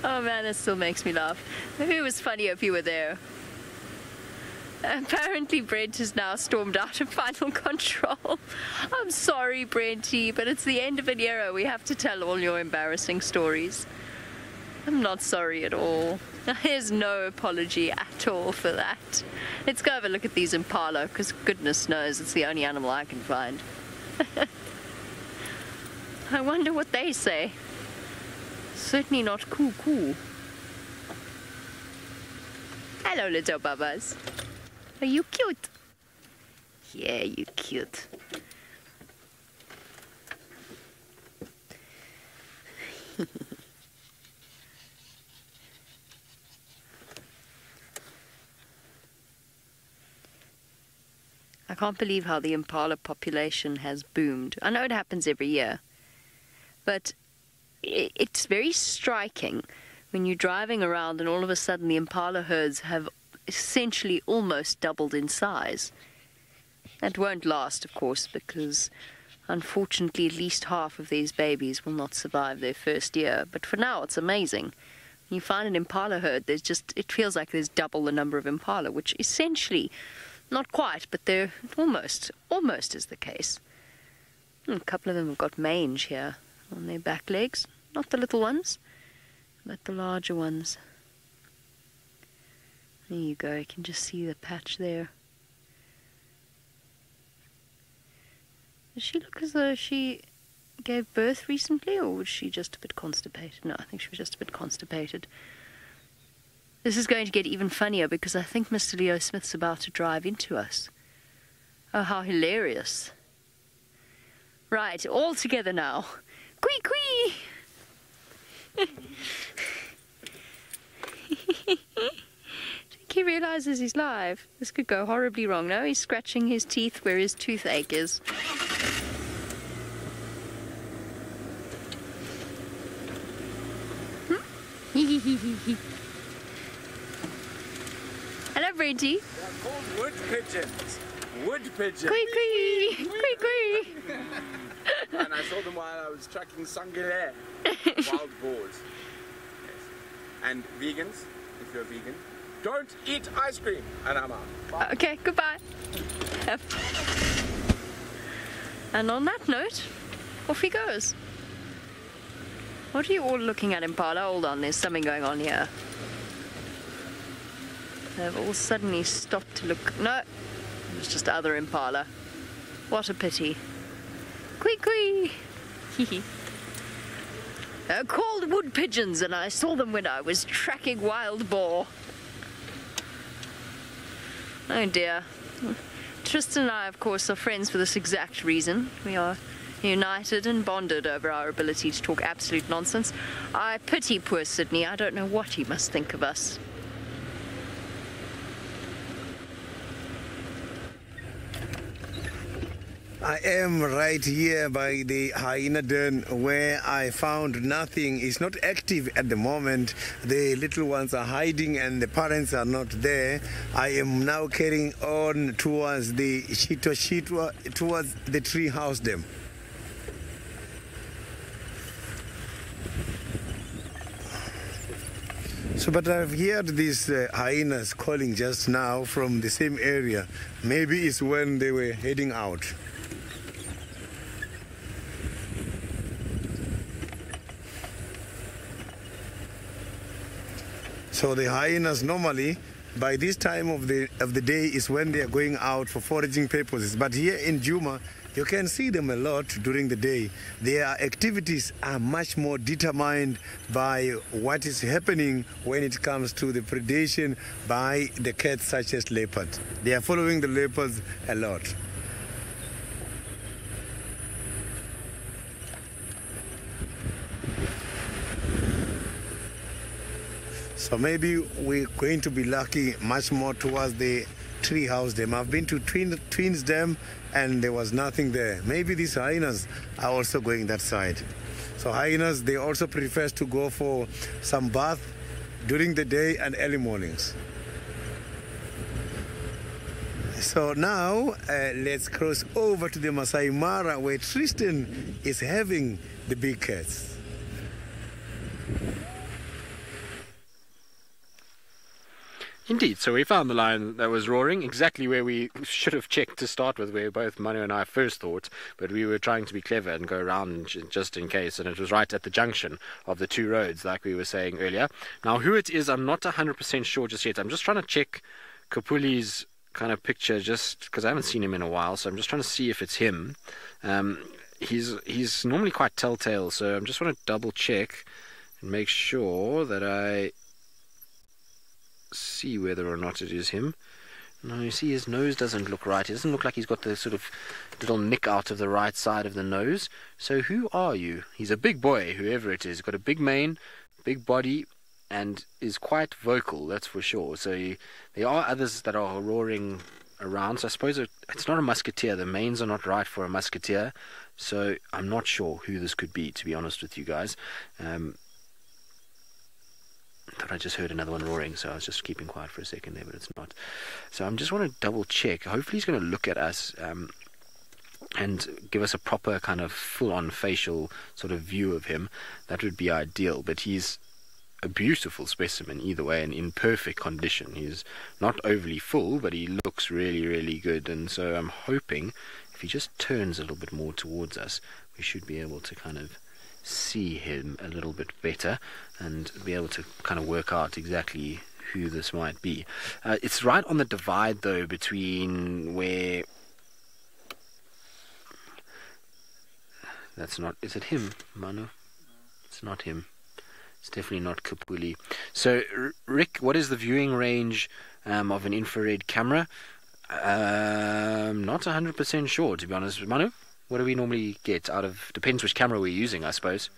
Oh man, it still makes me laugh. Maybe it was funnier if you were there. Apparently Brent has now stormed out of final control. I'm sorry, Brenty, but it's the end of an era. We have to tell all your embarrassing stories. I'm not sorry at all. There's no apology at all for that. Let's go have a look at these impala, because goodness knows it's the only animal I can find. I wonder what they say. Certainly not coo-coo. Hello, little bubbas. Are you cute? Yeah, you cute. I can't believe how the impala population has boomed. I know it happens every year, but it's very striking when you're driving around and all of a sudden the impala herds have essentially almost doubled in size. That won't last, of course, because unfortunately at least half of these babies will not survive their first year. But for now, it's amazing. When you find an impala herd, it feels like there's double the number of impala, which essentially, not quite, but they're almost is the case. A couple of them have got mange here on their back legs. Not the little ones, but the larger ones. There you go, you can just see the patch there. Does she look as though she gave birth recently, or was she just a bit constipated? No, I think she was just a bit constipated. This is going to get even funnier because I think Mr. Leo Smith's about to drive into us. Oh, how hilarious. Right, all together now. Quee quee! He realizes he's live. This could go horribly wrong. No, he's scratching his teeth where his toothache is. Hello, Brenty. They're called wood pigeons. Wood pigeons. Quee quee! Quee quee! And I saw them while I was tracking sangile, wild boars. Yes. And vegans, if you're vegan, don't eat ice cream. And I'm out. Bye. Okay, goodbye. And on that note, off he goes. What are you all looking at, Impala? Hold on, there's something going on here. They've all suddenly stopped to look. No, it's just other Impala. What a pity. Quee quee! They're called wood pigeons, and I saw them when I was tracking wild boar. Oh dear. Tristan and I, of course, are friends for this exact reason. We are united and bonded over our ability to talk absolute nonsense. I pity poor Sydney. I don't know what he must think of us. I am right here by the hyena den where I found nothing. It's not active at the moment. The little ones are hiding and the parents are not there. I am now carrying on towards the towards the tree house dam. So, but I've heard these hyenas calling just now from the same area. Maybe it's when they were heading out. So the hyenas normally, by this time of the day, is when they are going out for foraging purposes. But here in Djuma, You can see them a lot during the day. Their activities are much more determined by what is happening when it comes to the predation by the cats such as leopards. They are following the leopards a lot. So maybe we're going to be lucky much more towards the tree house dam. I've been to Twins Dam and there was nothing there. Maybe these hyenas are also going that side. So hyenas, they also prefer to go for some bath during the day and early mornings. So now let's cross over to the Masai Mara where Tristan is having the big cats. Indeed, so we found the lion that was roaring exactly where we should have checked to start with, where both Manu and I first thought, but we were trying to be clever and go around just in case, and it was right at the junction of the two roads, like we were saying earlier. Now, who it is, I'm not 100% sure just yet. I'm just trying to check Kapuli's kind of picture, just because I haven't seen him in a while, so I'm just trying to see if it's him. He's normally quite telltale, so I'm just want to double check and make sure that I see whether or not it is him. No, you see his nose doesn't look right. It doesn't look like he's got the sort of little nick out of the right side of the nose. So who are you? He's a big boy, whoever it is. He's got a big mane, big body, and is quite vocal, that's for sure. So there are others that are roaring around. So I suppose it's not a musketeer. The manes are not right for a musketeer. So I'm not sure who this could be, to be honest with you guys. Thought I just heard another one roaring, so I was just keeping quiet for a second there, but it's not. So I just want to double check. Hopefully he's going to look at us and give us a proper kind of full-on facial sort of view of him. That would be ideal, but he's a beautiful specimen either way and in perfect condition. He's not overly full, but he looks really, really good, and so I'm hoping if he just turns a little bit more towards us, we should be able to kind of see him a little bit better and be able to kind of work out exactly who this might be. It's right on the divide though between where that's not, is it him, Manu? It's not him. It's definitely not Kapuli. So Rick, what is the viewing range of an infrared camera? Not 100% sure, to be honest. Manu, what do we normally get out of, depends which camera we're using, I suppose.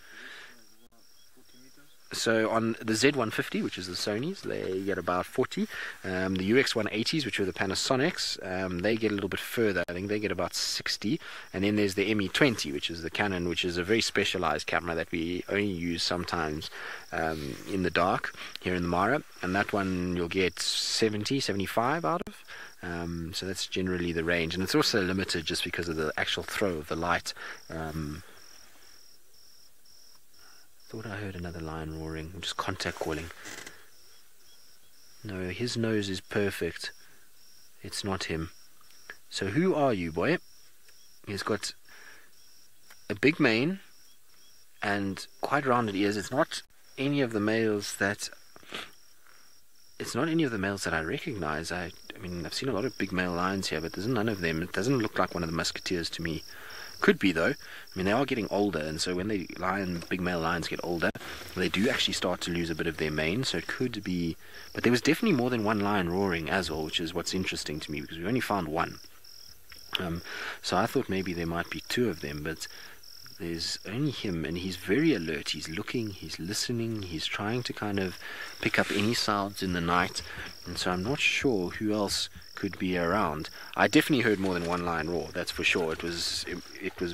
So on the Z150, which is the Sony's, they get about 40. The UX180s, which are the Panasonics, they get a little bit further. I think they get about 60. And then there's the ME20, which is the Canon, which is a very specialized camera that we only use sometimes in the dark here in the Mara. And that one you'll get 70, 75 out of. So that's generally the range, and it's also limited just because of the actual throw of the light. Thought I heard another lion roaring. I'm just contact calling. No, his nose is perfect. It's not him. So who are you, boy? He's got a big mane and quite rounded ears. It's not any of the males that I recognize. I mean, I've seen a lot of big male lions here, but there's none of them. It doesn't look like one of the musketeers to me. Could be, though. I mean, they are getting older, and so when big male lions get older, they do actually start to lose a bit of their mane, so it could be. But there was definitely more than one lion roaring as well, which is what's interesting to me, because we only found one. So I thought maybe there might be two of them, but there's only him, and he's very alert. He's looking, he's listening, he's trying to kind of pick up any sounds in the night, and so I'm not sure who else could be around. I definitely heard more than one lion roar, that's for sure. It was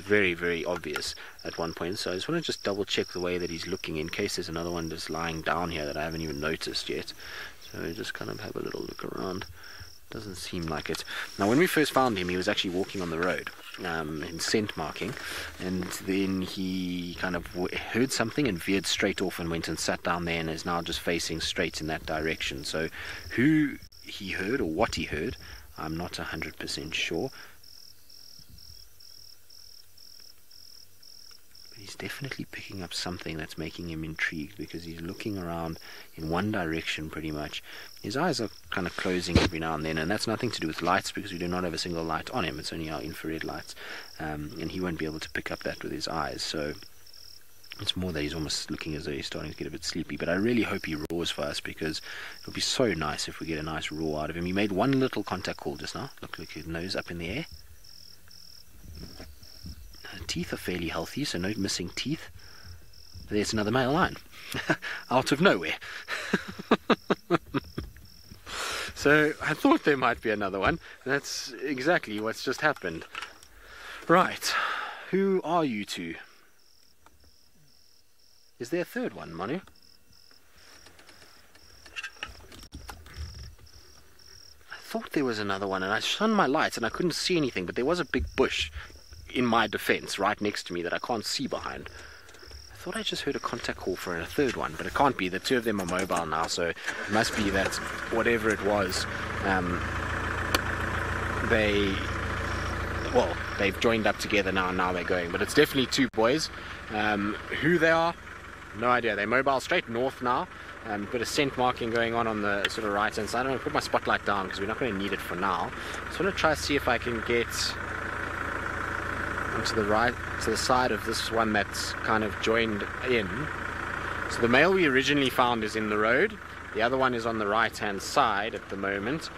very, very obvious at one point, so I just want to just double check the way that he's looking in case there's another one just lying down here that I haven't even noticed yet. So just kind of have a little look around. Doesn't seem like it. Now, when we first found him, he was actually walking on the road in scent marking, and then he kind of heard something and veered straight off and went and sat down there and is now just facing straight in that direction. So who he heard or what he heard, I'm not 100% sure. He's definitely picking up something that's making him intrigued, because he's looking around in one direction pretty much. His eyes are kind of closing every now and then, and that's nothing to do with lights, because we do not have a single light on him. It's only our infrared lights, and he won't be able to pick up that with his eyes. So it's more that he's almost looking as though he's starting to get a bit sleepy. But I really hope he roars for us, because it would be so nice if we get a nice roar out of him. He made one little contact call just now. Look his nose up in the air. Teeth are fairly healthy, so no missing teeth. There's another male lion. Out of nowhere. So I thought there might be another one. That's exactly what's just happened. Right. Who are you two? Is there a third one, Manu? I thought there was another one, and I shone my lights and I couldn't see anything, but there was a big bush, in my defense, right next to me that I can't see behind. I thought I just heard a contact call for a third one, but it can't be. The two of them are mobile now, so it must be that whatever it was, they've joined up together now, and now they're going. But it's definitely two boys. Who they are, no idea. They're mobile straight north now. Bit of scent marking going on the sort of right hand side. I'm going to put my spotlight down because we're not going to need it for now. Just want to try to see if I can get to the right, to the side of this one that's kind of joined in. So the male we originally found is in the road. The other one is on the right hand side at the moment.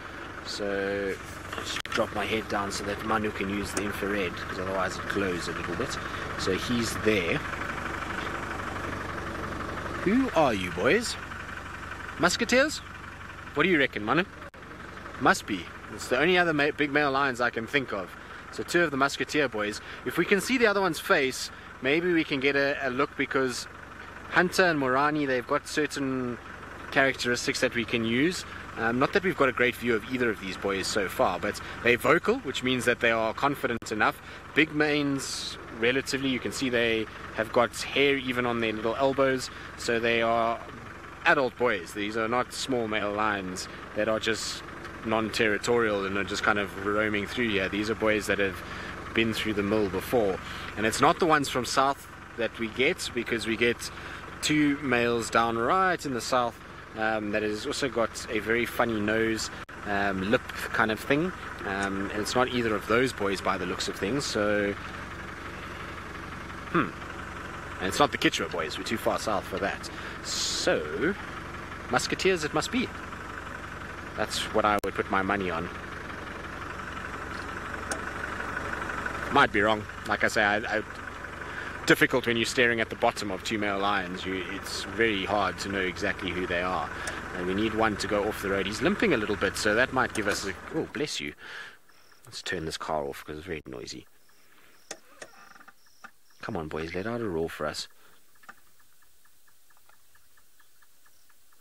So I'll just drop my head down so that Manu can use the infrared, because otherwise it glows a little bit. So he's there. Who are you boys? Musketeers? What do you reckon, Manu? Must be. It's the only other big male lions I can think of. So two of the musketeer boys. If we can see the other one's face, maybe we can get a look, because Hunter and Morani, they've got certain characteristics that we can use. Not that we've got a great view of either of these boys so far, but they're vocal, which means that they are confident enough. Big manes, relatively, you can see they have got hair even on their little elbows, so they are adult boys. These are not small male lions that are just non-territorial and are just kind of roaming through here. These are boys that have been through the mill before, and it's not the ones from south that we get, because we get two males down right in the south that has also got a very funny nose, lip kind of thing, and it's not either of those boys by the looks of things. So and it's not the Kichwa boys, we're too far south for that. So musketeers it must be. That's what I would put my money on. Might be wrong. Like I say, difficult when you're staring at the bottom of two male lions. It's very hard to know exactly who they are. And we need one to go off the road. He's limping a little bit, so that might give us a... Oh, bless you. Let's turn this car off because it's very noisy. Come on, boys, let out a roar for us.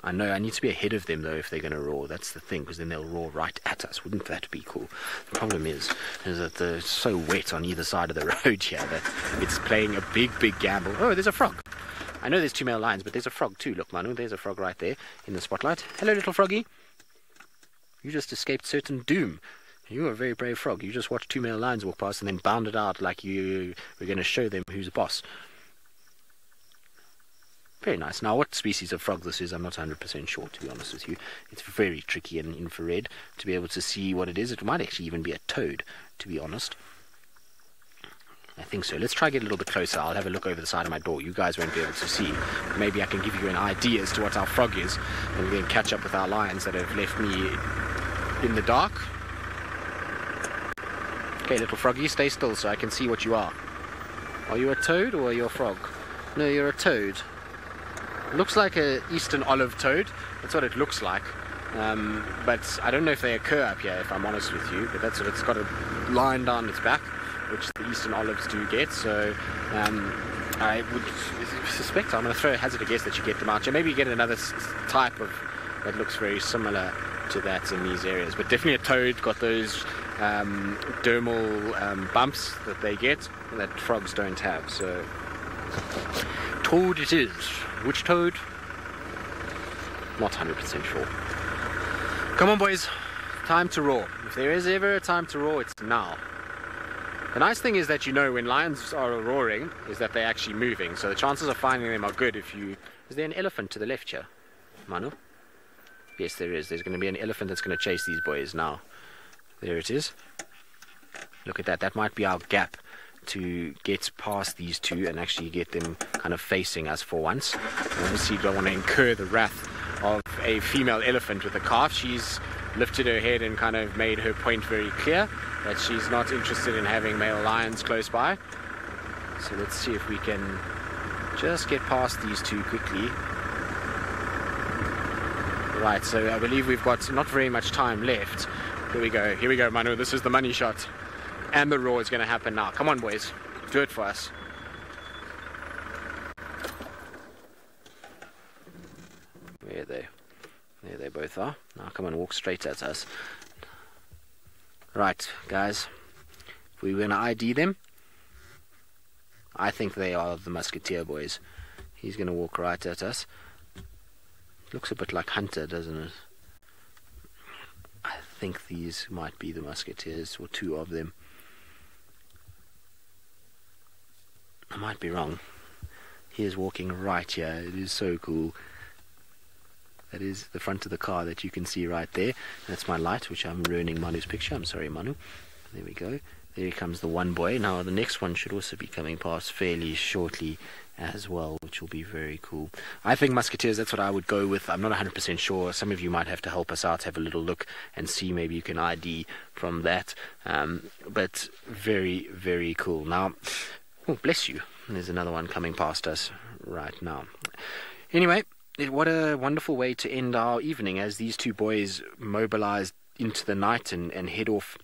I know, I need to be ahead of them, though, if they're going to roar. That's the thing, because then they'll roar right at us. Wouldn't that be cool? The problem is that it's so wet on either side of the road here that it's playing a big, big gamble. Oh, there's a frog. I know there's two male lions, but there's a frog too. Look, Manu, there's a frog right there in the spotlight. Hello, little froggy. You just escaped certain doom. You are a very brave frog. You just watched two male lions walk past and then bounded out like you were going to show them who's boss. Very nice. Now, what species of frog this is, I'm not 100% sure, to be honest with you. It's very tricky in infrared to be able to see what it is. It might actually even be a toad, to be honest. I think so. Let's try to get a little bit closer. I'll have a look over the side of my door. You guys won't be able to see. Maybe I can give you an idea as to what our frog is, and then catch up with our lions that have left me in the dark. Okay, little froggy, stay still so I can see what you are. Are you a toad or are you a frog? No, you're a toad. Looks like a eastern olive toad. That's what it looks like. But I don't know if they occur up here, if I'm honest with you. But that's what it's got, a line down its back, which the eastern olives do get. So I would suspect, I'm going to throw a hazard a guess that you get them out here. Maybe you get another type of that looks very similar to that in these areas. But definitely a toad, got those dermal bumps that they get that frogs don't have. So toad it is. Which toad? Not 100% sure. Come on, boys. Time to roar. If there is ever a time to roar, it's now. The nice thing is that you know when lions are roaring is that they're actually moving, so the chances of finding them are good if you... Is there an elephant to the left here, Manu? Yes, there is. There's going to be an elephant that's going to chase these boys now. There it is. Look at that. That might be our gap to get past these two and actually get them kind of facing us for once. And obviously you don't want to incur the wrath of a female elephant with a calf. She's lifted her head and kind of made her point very clear that she's not interested in having male lions close by. So let's see if we can just get past these two quickly. Right, so I believe we've got not very much time left. Here we go, Manu. This is the money shot. And the roar is going to happen now. Come on, boys. Do it for us. Where are they? There they both are. Now, come on, walk straight at us. Right, guys. If we were going to ID them, I think they are the musketeer boys. He's going to walk right at us. Looks a bit like Hunter, doesn't it? I think these might be the musketeers, or two of them. I might be wrong. He is walking right here. It is so cool. That is the front of the car that you can see right there. That's my light, which I'm ruining Manu's picture. I'm sorry, Manu. There we go. There comes the one boy. Now the next one should also be coming past fairly shortly as well, which will be very cool. I think musketeers, that's what I would go with. I'm not 100% sure. Some of you might have to help us out, have a little look and see. Maybe you can ID from that. But very, very cool. Now, oh, bless you. There's another one coming past us right now. Anyway, what a wonderful way to end our evening as these two boys mobilized into the night and head off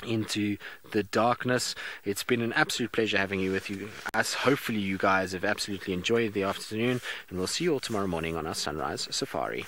into the darkness. It's been an absolute pleasure having you with us. Hopefully you guys have absolutely enjoyed the afternoon, and we'll see you all tomorrow morning on our sunrise safari.